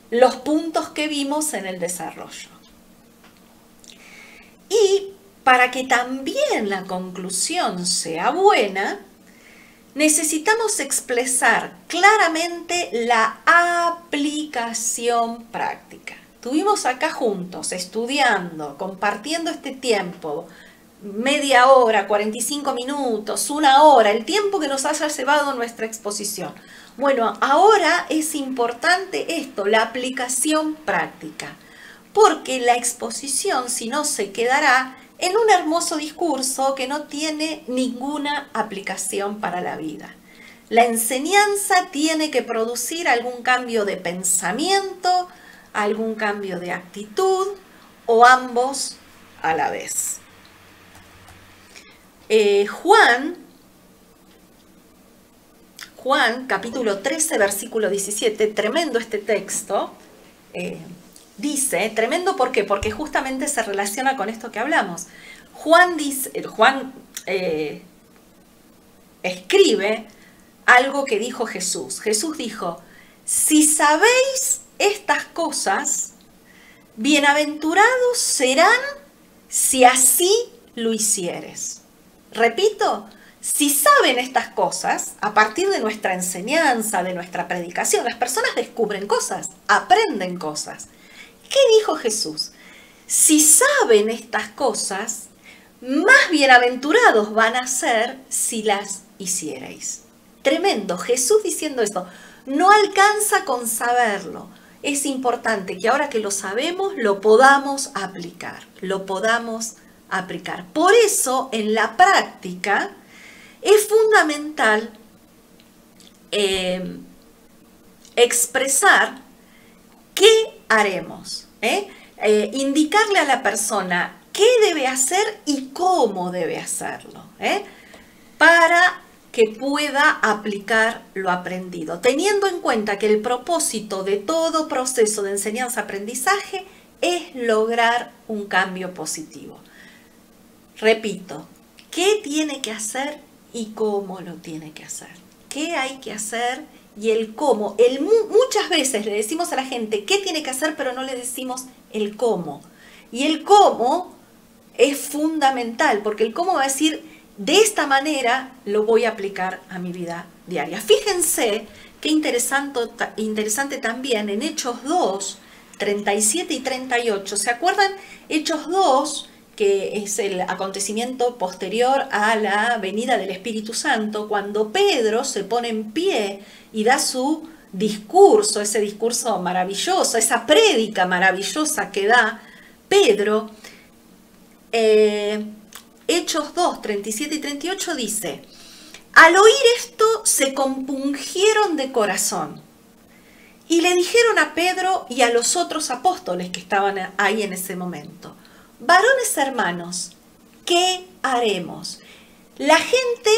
los puntos que vimos en el desarrollo. Y para que también la conclusión sea buena, necesitamos expresar claramente la aplicación práctica. Estuvimos acá juntos, estudiando, compartiendo este tiempo, media hora, 45 minutos, una hora, el tiempo que nos haya llevado nuestra exposición. Bueno, ahora es importante esto, la aplicación práctica. porque la exposición, si no, se quedará en un hermoso discurso que no tiene ninguna aplicación para la vida. La enseñanza tiene que producir algún cambio de pensamiento, algún cambio de actitud o ambos a la vez. Juan, capítulo 13, versículo 17, tremendo este texto, dice, tremendo ¿por qué? Porque justamente se relaciona con esto que hablamos. Juan escribe algo que dijo Jesús. Jesús dijo, si sabéis estas cosas, bienaventurados serán si así lo hicieres. Repito, si saben estas cosas, a partir de nuestra enseñanza, de nuestra predicación, las personas descubren cosas, aprenden cosas. ¿Qué dijo Jesús? Si saben estas cosas, más bienaventurados van a ser si las hicierais. Tremendo, Jesús diciendo esto. No alcanza con saberlo. Es importante que ahora que lo sabemos, lo podamos aplicar. Por eso, en la práctica, es fundamental expresar qué haremos. Indicarle a la persona qué debe hacer y cómo debe hacerlo, para que pueda aplicar lo aprendido, teniendo en cuenta que el propósito de todo proceso de enseñanza-aprendizaje es lograr un cambio positivo. Repito, ¿qué tiene que hacer y cómo lo tiene que hacer? ¿Qué hay que hacer y el cómo? Muchas veces le decimos a la gente qué tiene que hacer, pero no le decimos el cómo. Y el cómo es fundamental, porque el cómo va a decir, de esta manera lo voy a aplicar a mi vida diaria. Fíjense qué interesante también en Hechos 2, 37 y 38. ¿Se acuerdan? Hechos 2, que es el acontecimiento posterior a la venida del Espíritu Santo, cuando Pedro se pone en pie y da su discurso, ese discurso maravilloso, esa prédica maravillosa que da Pedro. Hechos 2, 37 y 38 dice, al oír esto se compungieron de corazón y le dijeron a Pedro y a los otros apóstoles que estaban ahí en ese momento, varones hermanos, ¿qué haremos? La gente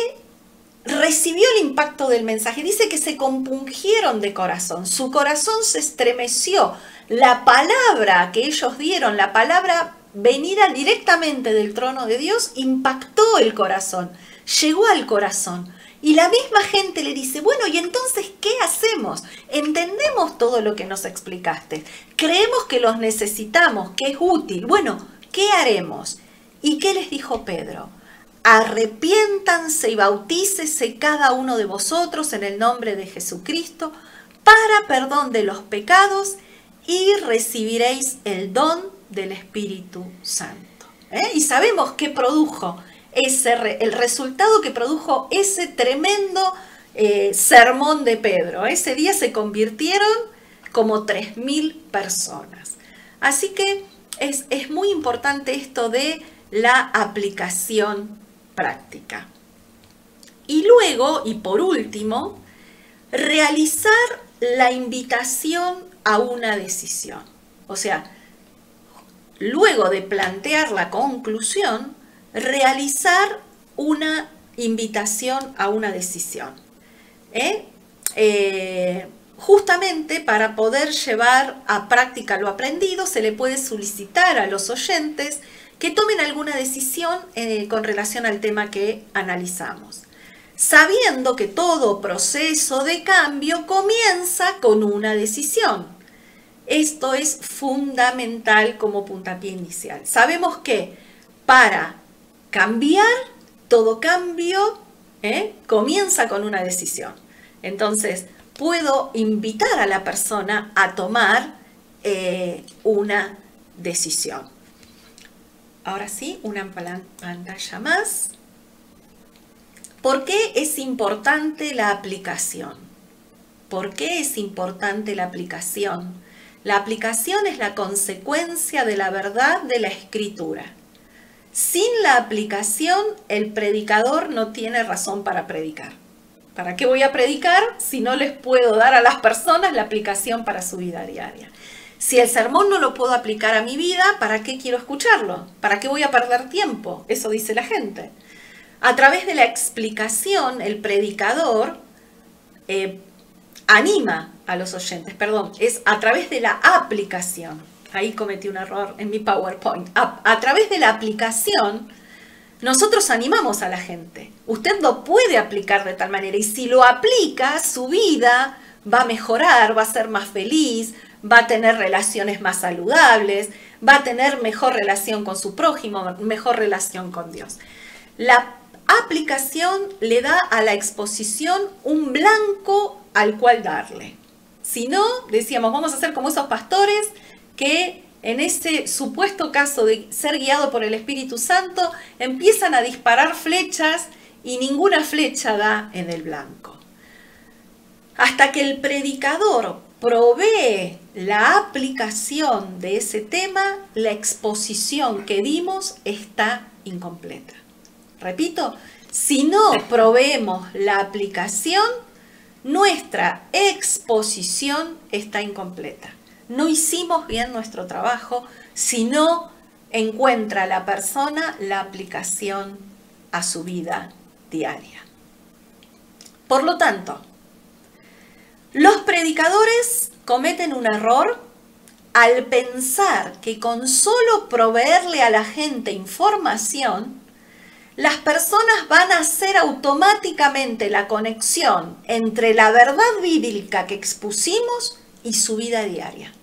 recibió el impacto del mensaje, dice que se compungieron de corazón, su corazón se estremeció, la palabra que ellos dieron, la palabra venida directamente del trono de Dios, impactó el corazón, llegó al corazón. Y la misma gente le dice, bueno, ¿y entonces qué hacemos? Entendemos todo lo que nos explicaste, creemos que los necesitamos, que es útil. Bueno, ¿qué haremos? ¿Y qué les dijo Pedro? Arrepiéntanse y bautícese cada uno de vosotros en el nombre de Jesucristo para perdón de los pecados y recibiréis el don del Espíritu Santo. Y sabemos qué produjo el resultado que produjo ese tremendo sermón de Pedro. Ese día se convirtieron como 3.000 personas. Así que es muy importante esto de la aplicación práctica. Y luego, y por último, realizar la invitación a una decisión. O sea, luego de plantear la conclusión, realizar una invitación a una decisión. Justamente para poder llevar a práctica lo aprendido, se le puede solicitar a los oyentes que tomen alguna decisión con relación al tema que analizamos, sabiendo que todo proceso de cambio comienza con una decisión. Esto es fundamental como puntapié inicial. Sabemos que para cambiar, todo cambio comienza con una decisión. Entonces, puedo invitar a la persona a tomar una decisión. Ahora sí, una pantalla más. ¿Por qué es importante la aplicación? ¿Por qué es importante la aplicación La aplicación es la consecuencia de la verdad de la Escritura. Sin la aplicación, el predicador no tiene razón para predicar. ¿Para qué voy a predicar si no les puedo dar a las personas la aplicación para su vida diaria? Si el sermón no lo puedo aplicar a mi vida, ¿para qué quiero escucharlo? ¿Para qué voy a perder tiempo? Eso dice la gente. A través de la explicación, el predicador anima a los oyentes, es a través de la aplicación. Ahí cometí un error en mi PowerPoint. A través de la aplicación, nosotros animamos a la gente. Usted lo puede aplicar de tal manera y si lo aplica, su vida va a mejorar, va a ser más feliz, va a tener relaciones más saludables, va a tener mejor relación con su prójimo, mejor relación con Dios. La aplicación le da a la exposición un blanco al cual darle. Si no, decíamos, vamos a ser como esos pastores que en ese supuesto caso de ser guiado por el Espíritu Santo empiezan a disparar flechas y ninguna flecha da en el blanco. Hasta que el predicador provee la aplicación de ese tema, la exposición que dimos está incompleta. Repito, si no proveemos la aplicación, nuestra exposición está incompleta. No hicimos bien nuestro trabajo si no encuentra la persona la aplicación a su vida diaria. Por lo tanto, los predicadores cometen un error al pensar que con solo proveerle a la gente información, las personas van a hacer automáticamente la conexión entre la verdad bíblica que expusimos y su vida diaria.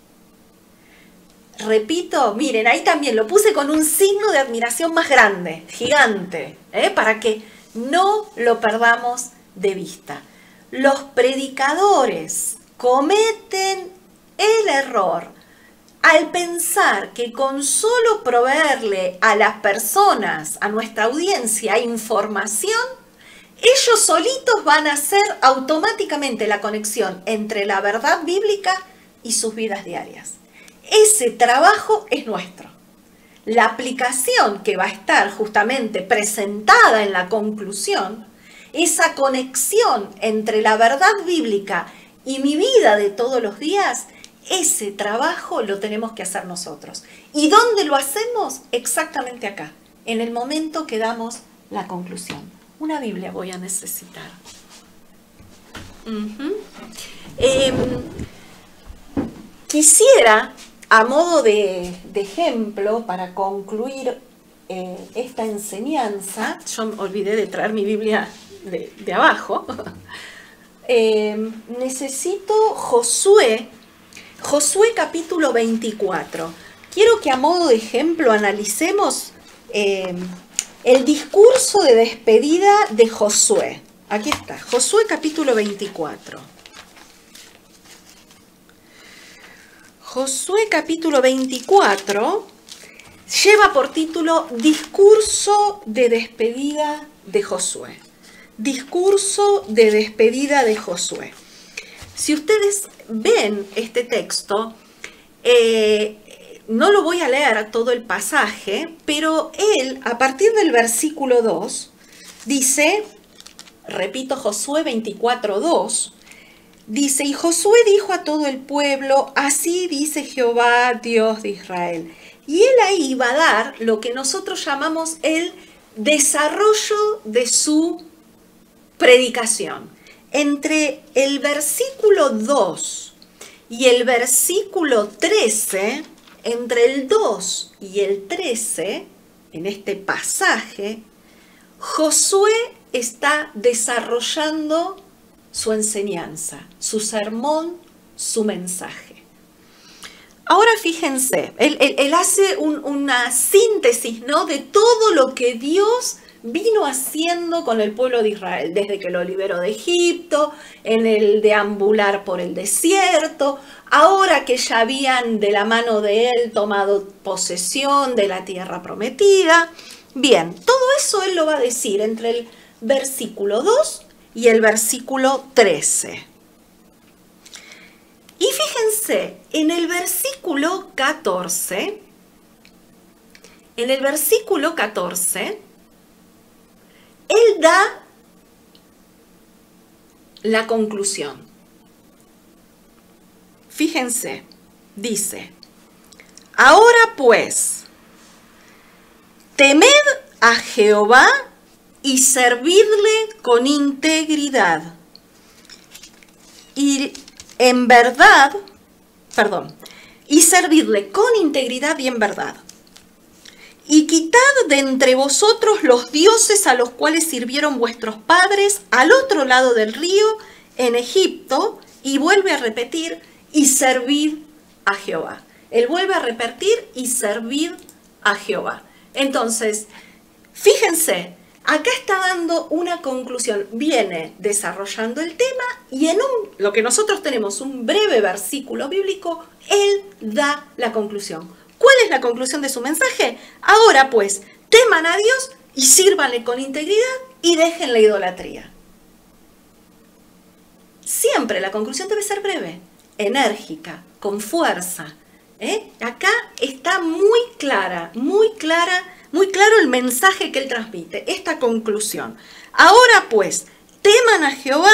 Repito, miren, ahí también lo puse con un signo de admiración más grande, gigante, para que no lo perdamos de vista. Los predicadores cometen el error al pensar que con solo proveerle a las personas, a nuestra audiencia, información, ellos solitos van a hacer automáticamente la conexión entre la verdad bíblica y sus vidas diarias. Ese trabajo es nuestro. La aplicación que va a estar justamente presentada en la conclusión, esa conexión entre la verdad bíblica y mi vida de todos los días, ese trabajo lo tenemos que hacer nosotros. ¿Y dónde lo hacemos? Exactamente acá, en el momento que damos la conclusión. Una Biblia voy a necesitar. Quisiera, a modo de ejemplo, para concluir esta enseñanza, yo me olvidé de traer mi Biblia de abajo, necesito Josué capítulo 24. Quiero que a modo de ejemplo analicemos el discurso de despedida de Josué. Aquí está, Josué capítulo 24. Josué capítulo 24 lleva por título Discurso de despedida de Josué. Discurso de despedida de Josué. Si ustedes ven este texto, no lo voy a leer todo el pasaje, pero él, a partir del versículo 2, dice, repito, Josué 24:2, dice, y Josué dijo a todo el pueblo, así dice Jehová, Dios de Israel. Y él ahí va a dar lo que nosotros llamamos el desarrollo de su predicación. Entre el versículo 2 y el versículo 13, entre el 2 y el 13, en este pasaje, Josué está desarrollando su enseñanza, su sermón, su mensaje. Ahora fíjense, él hace una síntesis, ¿no?, de todo lo que Dios vino haciendo con el pueblo de Israel, desde que lo liberó de Egipto, en el deambular por el desierto, ahora que ya habían de la mano de él tomado posesión de la tierra prometida. Bien, todo eso él lo va a decir entre el versículo 2 y el versículo 13. Y fíjense, en el versículo 14, él da la conclusión. Fíjense, dice, ahora pues, temed a Jehová y servidle con integridad. Y en verdad, y servidle con integridad y en verdad. Y quitad de entre vosotros los dioses a los cuales sirvieron vuestros padres al otro lado del río, en Egipto, y vuelve a repetir, y servid a Jehová. Él vuelve a repetir, y servid a Jehová. Entonces, fíjense, acá está dando una conclusión, viene desarrollando el tema y en lo que nosotros tenemos, un breve versículo bíblico, él da la conclusión. ¿Cuál es la conclusión de su mensaje? Ahora pues, teman a Dios y sírvanle con integridad y dejen la idolatría. Siempre la conclusión debe ser breve, enérgica, con fuerza. Acá está muy claro el mensaje que él transmite, esta conclusión. Ahora pues, teman a Jehová,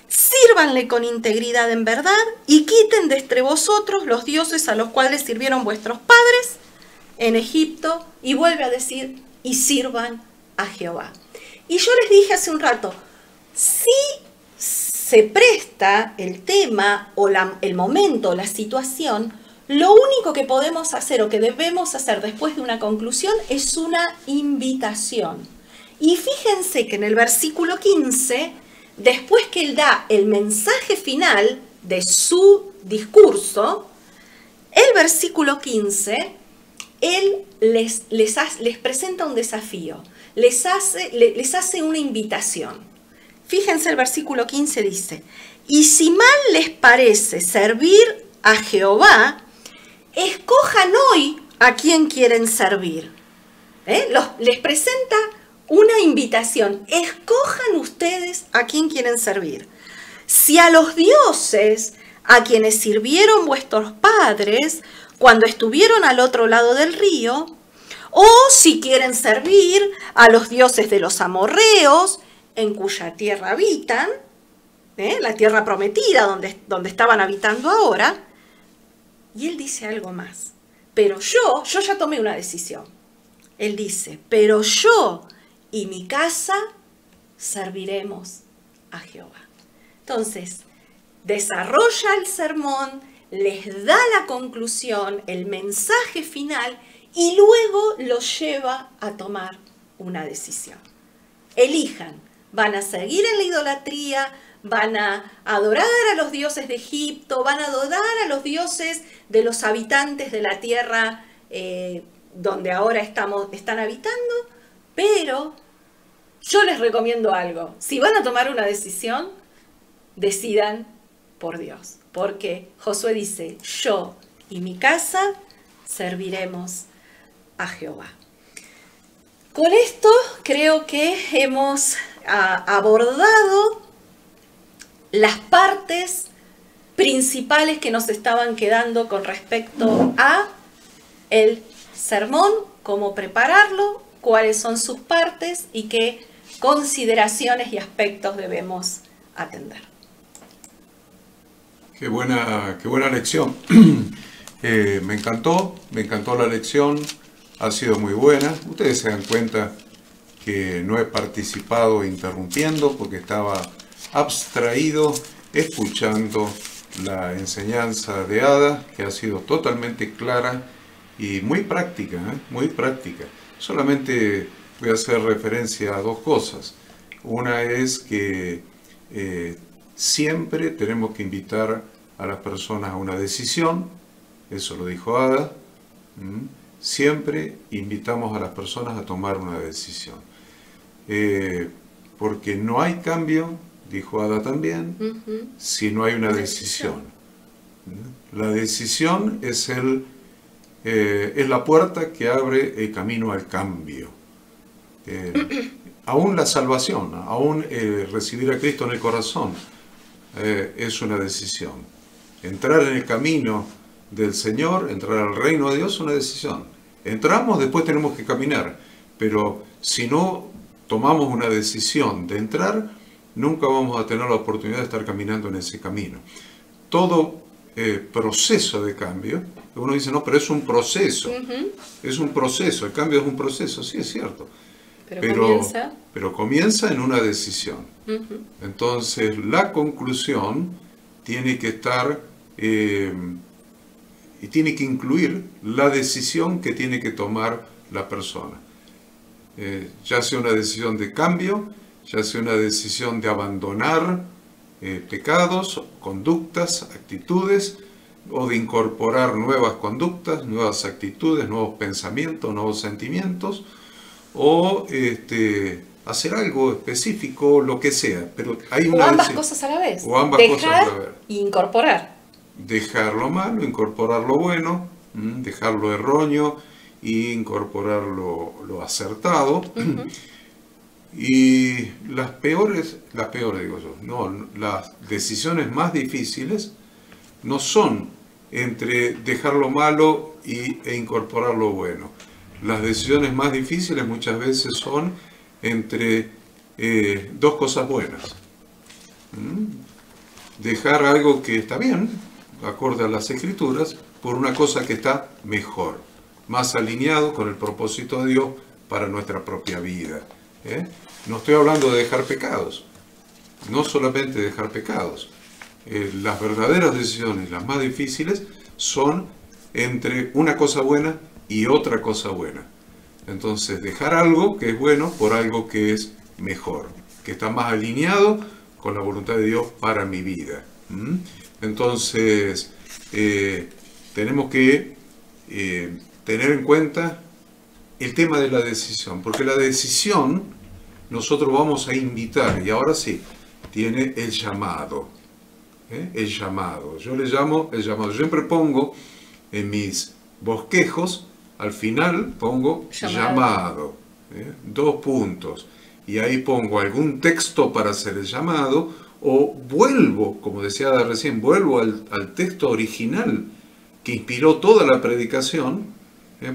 sírvanle con integridad en verdad y quiten de entre vosotros los dioses a los cuales sirvieron vuestros padres en Egipto, y vuelve a decir, y sirvan a Jehová. Y yo les dije hace un rato, si se presta el tema o el momento, la situación, lo único que podemos hacer o que debemos hacer después de una conclusión es una invitación. Y fíjense que en el versículo 15, después que él da el mensaje final de su discurso, el versículo 15, él les presenta un desafío, les hace una invitación. Fíjense, el versículo 15 dice, y si mal les parece servir a Jehová, escojan hoy a quién quieren servir. Les presenta una invitación. Escojan ustedes a quién quieren servir. Si a los dioses a quienes sirvieron vuestros padres cuando estuvieron al otro lado del río, o si quieren servir a los dioses de los amorreos en cuya tierra habitan, la tierra prometida donde estaban habitando ahora. Y él dice algo más. Pero yo ya tomé una decisión. Él dice, pero yo y mi casa serviremos a Jehová. Entonces, desarrolla el sermón, les da la conclusión, el mensaje final, y luego los lleva a tomar una decisión. Elijan, van a seguir en la idolatría, van a adorar a los dioses de Egipto, van a adorar a los dioses de los habitantes de la tierra donde ahora están habitando, pero yo les recomiendo algo. Si van a tomar una decisión, decidan por Dios, porque Josué dice, yo y mi casa serviremos a Jehová. Con esto creo que hemos abordado las partes principales que nos estaban quedando con respecto a el sermón, cómo prepararlo, cuáles son sus partes y qué consideraciones y aspectos debemos atender. Qué buena lección. Me encantó la lección, ha sido muy buena. Ustedes se dan cuenta que no he participado interrumpiendo porque estaba abstraído escuchando la enseñanza de Ada, que ha sido totalmente clara y muy práctica, muy práctica. Solamente voy a hacer referencia a dos cosas. Una es que siempre tenemos que invitar a las personas a una decisión, eso lo dijo Ada. Siempre invitamos a las personas a tomar una decisión. Porque no hay cambio, dijo Ada también, si no hay una decisión. La decisión es la puerta que abre el camino al cambio. Aún la salvación, aún recibir a Cristo en el corazón, es una decisión. Entrar en el camino del Señor, entrar al reino de Dios es una decisión. Entramos, después tenemos que caminar, pero si no tomamos una decisión de entrar, nunca vamos a tener la oportunidad de estar caminando en ese camino. Todo proceso de cambio, uno dice, no, pero es un proceso, es un proceso, el cambio es un proceso, sí es cierto, pero comienza en una decisión. Entonces la conclusión tiene que estar y tiene que incluir la decisión que tiene que tomar la persona, ya sea una decisión de cambio, ya sea una decisión de abandonar pecados, conductas, actitudes, o de incorporar nuevas conductas, nuevas actitudes, nuevos pensamientos, nuevos sentimientos, o hacer algo específico, lo que sea. Pero hay una o ambas cosas a la vez. O ambas dejar cosas a la vez. E incorporar. Dejar lo malo, incorporar lo bueno, dejar lo erróneo e incorporar lo acertado. Y las peores digo yo, no, las decisiones más difíciles no son entre dejar lo malo e incorporar lo bueno. Las decisiones más difíciles muchas veces son entre dos cosas buenas. Dejar algo que está bien, acorde a las Escrituras, por una cosa que está mejor, más alineado con el propósito de Dios para nuestra propia vida. No estoy hablando de dejar pecados, no solamente dejar pecados. Las verdaderas decisiones, las más difíciles, son entre una cosa buena y otra cosa buena. Entonces, dejar algo que es bueno por algo que es mejor, que está más alineado con la voluntad de Dios para mi vida. Entonces, tenemos que tener en cuenta el tema de la decisión, porque la decisión nosotros vamos a invitar, y ahora sí, tiene el llamado. El llamado. Yo le llamo el llamado. Yo siempre pongo en mis bosquejos, al final pongo llamado. 2 puntos. Y ahí pongo algún texto para hacer el llamado, o vuelvo, como decía recién, vuelvo al texto original que inspiró toda la predicación,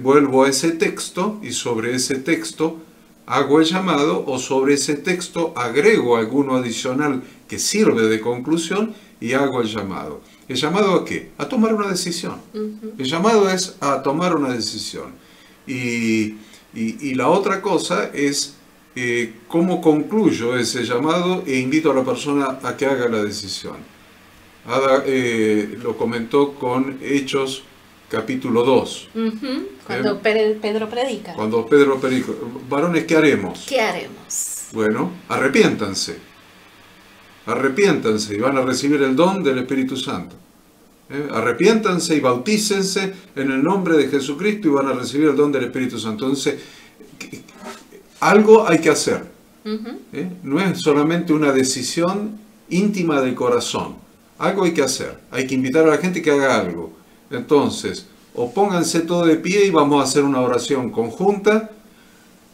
vuelvo a ese texto y sobre ese texto hago el llamado, o sobre ese texto agrego alguno adicional que sirve de conclusión y hago el llamado. ¿El llamado a qué? A tomar una decisión. El llamado es a tomar una decisión. Y la otra cosa es cómo concluyo ese llamado e invito a la persona a que haga la decisión. Ada lo comentó con Hechos capítulo 2. Cuando Pedro predica. Cuando Pedro predica. Varones, ¿qué haremos? ¿Qué haremos? Bueno, arrepiéntanse. Arrepiéntanse y van a recibir el don del Espíritu Santo. Arrepiéntanse y bautícense en el nombre de Jesucristo y van a recibir el don del Espíritu Santo. Entonces, algo hay que hacer. No es solamente una decisión íntima del corazón. Algo hay que hacer. Hay que invitar a la gente que haga algo. Entonces, o pónganse todo de pie y vamos a hacer una oración conjunta,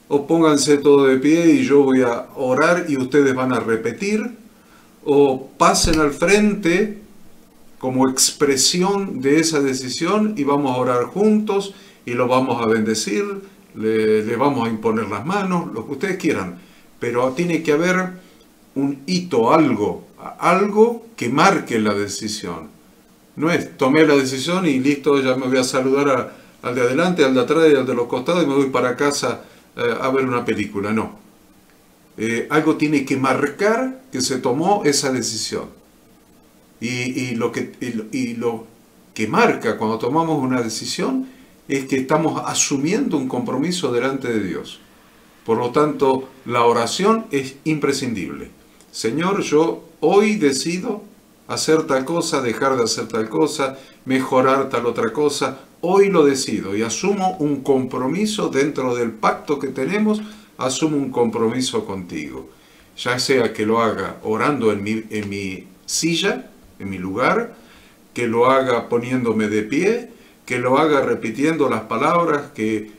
o pónganse todo de pie y yo voy a orar y ustedes van a repetir, o pasen al frente como expresión de esa decisión y vamos a orar juntos y lo vamos a bendecir, le vamos a imponer las manos, lo que ustedes quieran, pero tiene que haber un hito, algo que marque la decisión. No es tomé la decisión y listo, ya me voy a saludar al de adelante, al de atrás y al de los costados y me voy para casa a ver una película. No. Algo tiene que marcar que se tomó esa decisión. Y lo que marca cuando tomamos una decisión es que estamos asumiendo un compromiso delante de Dios. Por lo tanto, la oración es imprescindible. Señor, yo hoy decido hacer tal cosa, dejar de hacer tal cosa, mejorar tal otra cosa. Hoy lo decido y asumo un compromiso dentro del pacto que tenemos, asumo un compromiso contigo. Ya sea que lo haga orando en mi silla, en mi lugar, que lo haga poniéndome de pie, que lo haga repitiendo las palabras que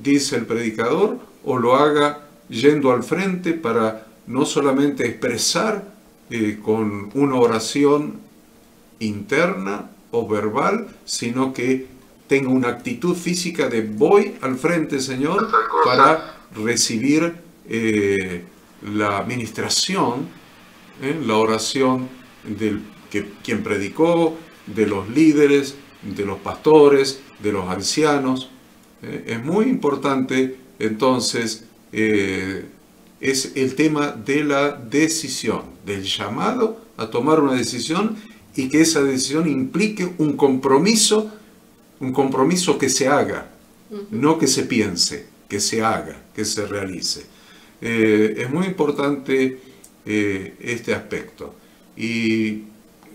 dice el predicador, o lo haga yendo al frente para no solamente expresar con una oración interna o verbal, sino que tenga una actitud física de voy al frente, Señor, para recibir la administración, la oración del quien predicó, de los líderes, de los pastores, de los ancianos. Es muy importante, entonces, es el tema de la decisión, del llamado a tomar una decisión y que esa decisión implique un compromiso que se haga, no que se piense, que se haga, que se realice. Es muy importante este aspecto. Y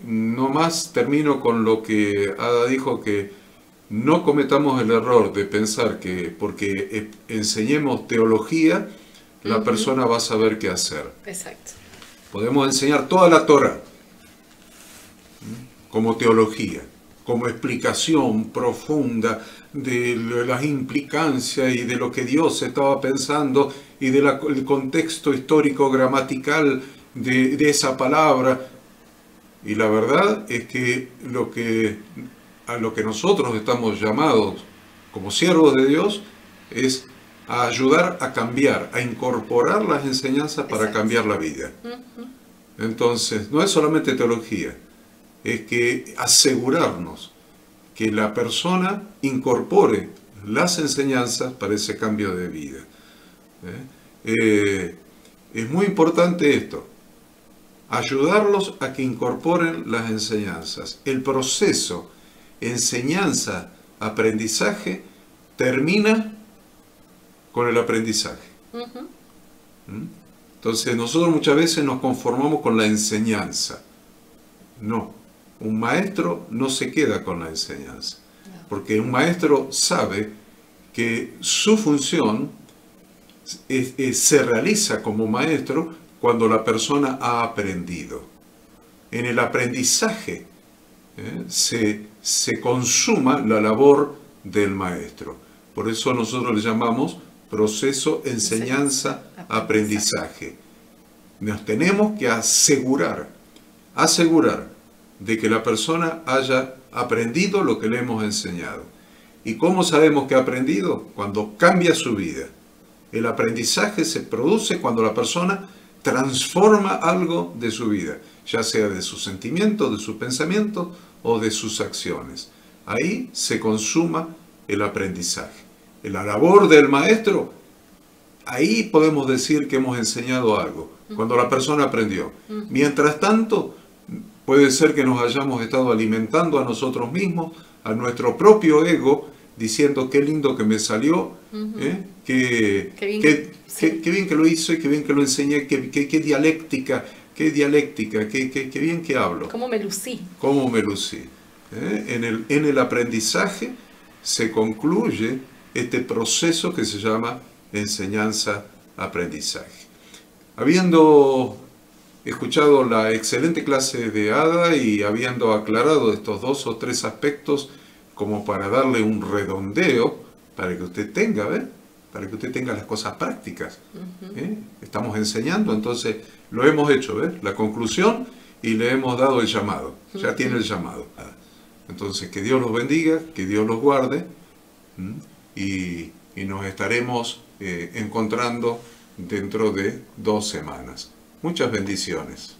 nomás termino con lo que Ada dijo, que no cometamos el error de pensar que porque enseñemos teología, la persona va a saber qué hacer. Exacto. Podemos enseñar toda la Torá como teología, como explicación profunda de las implicancias y de lo que Dios estaba pensando y del contexto histórico gramatical de esa palabra. Y la verdad es que a lo que nosotros estamos llamados como siervos de Dios es a ayudar a cambiar, a incorporar las enseñanzas para cambiar la vida. Entonces, no es solamente teología, es que asegurarnos que la persona incorpore las enseñanzas para ese cambio de vida. Es muy importante esto, ayudarlos a que incorporen las enseñanzas. El proceso enseñanza-aprendizaje termina con el aprendizaje. Entonces nosotros muchas veces nos conformamos con la enseñanza. No, un maestro no se queda con la enseñanza, porque un maestro sabe que su función se realiza como maestro cuando la persona ha aprendido. En el aprendizaje se consuma la labor del maestro. Por eso nosotros le llamamos proceso enseñanza-aprendizaje. Nos tenemos que asegurar de que la persona haya aprendido lo que le hemos enseñado. ¿Y cómo sabemos que ha aprendido? Cuando cambia su vida. El aprendizaje se produce cuando la persona transforma algo de su vida, ya sea de sus sentimientos, de sus pensamientos o de sus acciones. Ahí se consuma el aprendizaje. La labor del maestro, ahí podemos decir que hemos enseñado algo, cuando la persona aprendió. Mientras tanto, puede ser que nos hayamos estado alimentando a nosotros mismos, a nuestro propio ego, diciendo qué lindo que me salió, qué bien que lo hice, qué bien que lo enseñé, qué dialéctica, qué bien que hablo. ¿Cómo me lucí? ¿Cómo me lucí? En el aprendizaje se concluye este proceso que se llama enseñanza-aprendizaje. Habiendo escuchado la excelente clase de Ada y habiendo aclarado estos 2 o 3 aspectos como para darle un redondeo, para que usted tenga, para que usted tenga las cosas prácticas. Estamos enseñando, entonces lo hemos hecho, la conclusión, y le hemos dado el llamado. Ya tiene el llamado. Entonces, que Dios los bendiga, que Dios los guarde, y nos estaremos encontrando dentro de 2 semanas. Muchas bendiciones.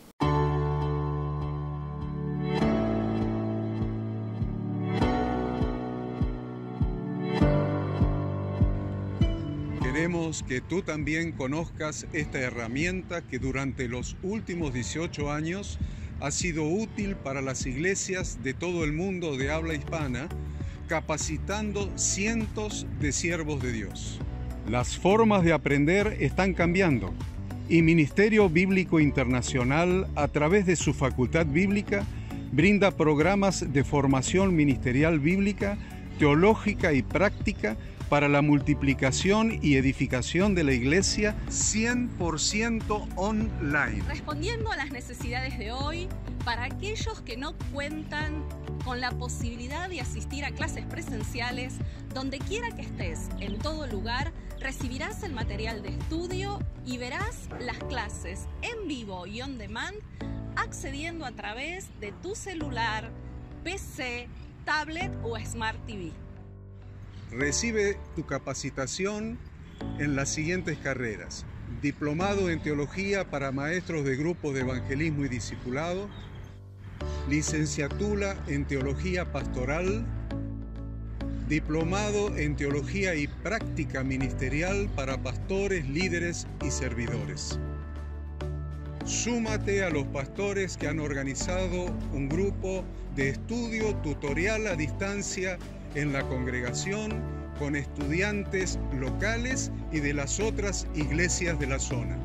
Queremos que tú también conozcas esta herramienta que durante los últimos 18 años ha sido útil para las iglesias de todo el mundo de habla hispana, capacitando cientos de siervos de Dios. Las formas de aprender están cambiando y Ministerio Bíblico Internacional, a través de su Facultad Bíblica, brinda programas de formación ministerial bíblica, teológica y práctica para la multiplicación y edificación de la iglesia 100% online. Respondiendo a las necesidades de hoy, para aquellos que no cuentan con la posibilidad de asistir a clases presenciales, donde quiera que estés, en todo lugar, recibirás el material de estudio y verás las clases en vivo y on demand accediendo a través de tu celular, PC, tablet o Smart TV. Recibe tu capacitación en las siguientes carreras: diplomado en teología para maestros de grupos de evangelismo y discipulado, licenciatura en teología pastoral, diplomado en teología y práctica ministerial para pastores, líderes y servidores. Súmate a los pastores que han organizado un grupo de estudio tutorial a distancia en la congregación con estudiantes locales y de las otras iglesias de la zona.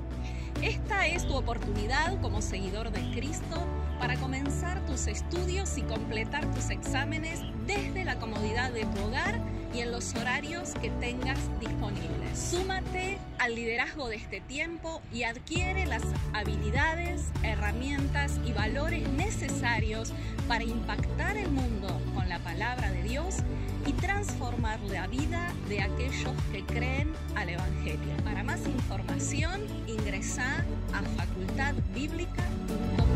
Esta es tu oportunidad como seguidor de Cristo para comenzar tus estudios y completar tus exámenes desde la comodidad de tu hogar y en los horarios que tengas disponibles. Súmate al liderazgo de este tiempo y adquiere las habilidades, herramientas y valores necesarios para impactar el mundo con la palabra de Dios y transformar la vida de aquellos que creen al Evangelio. Para más información, ingresá a facultadbiblica.com.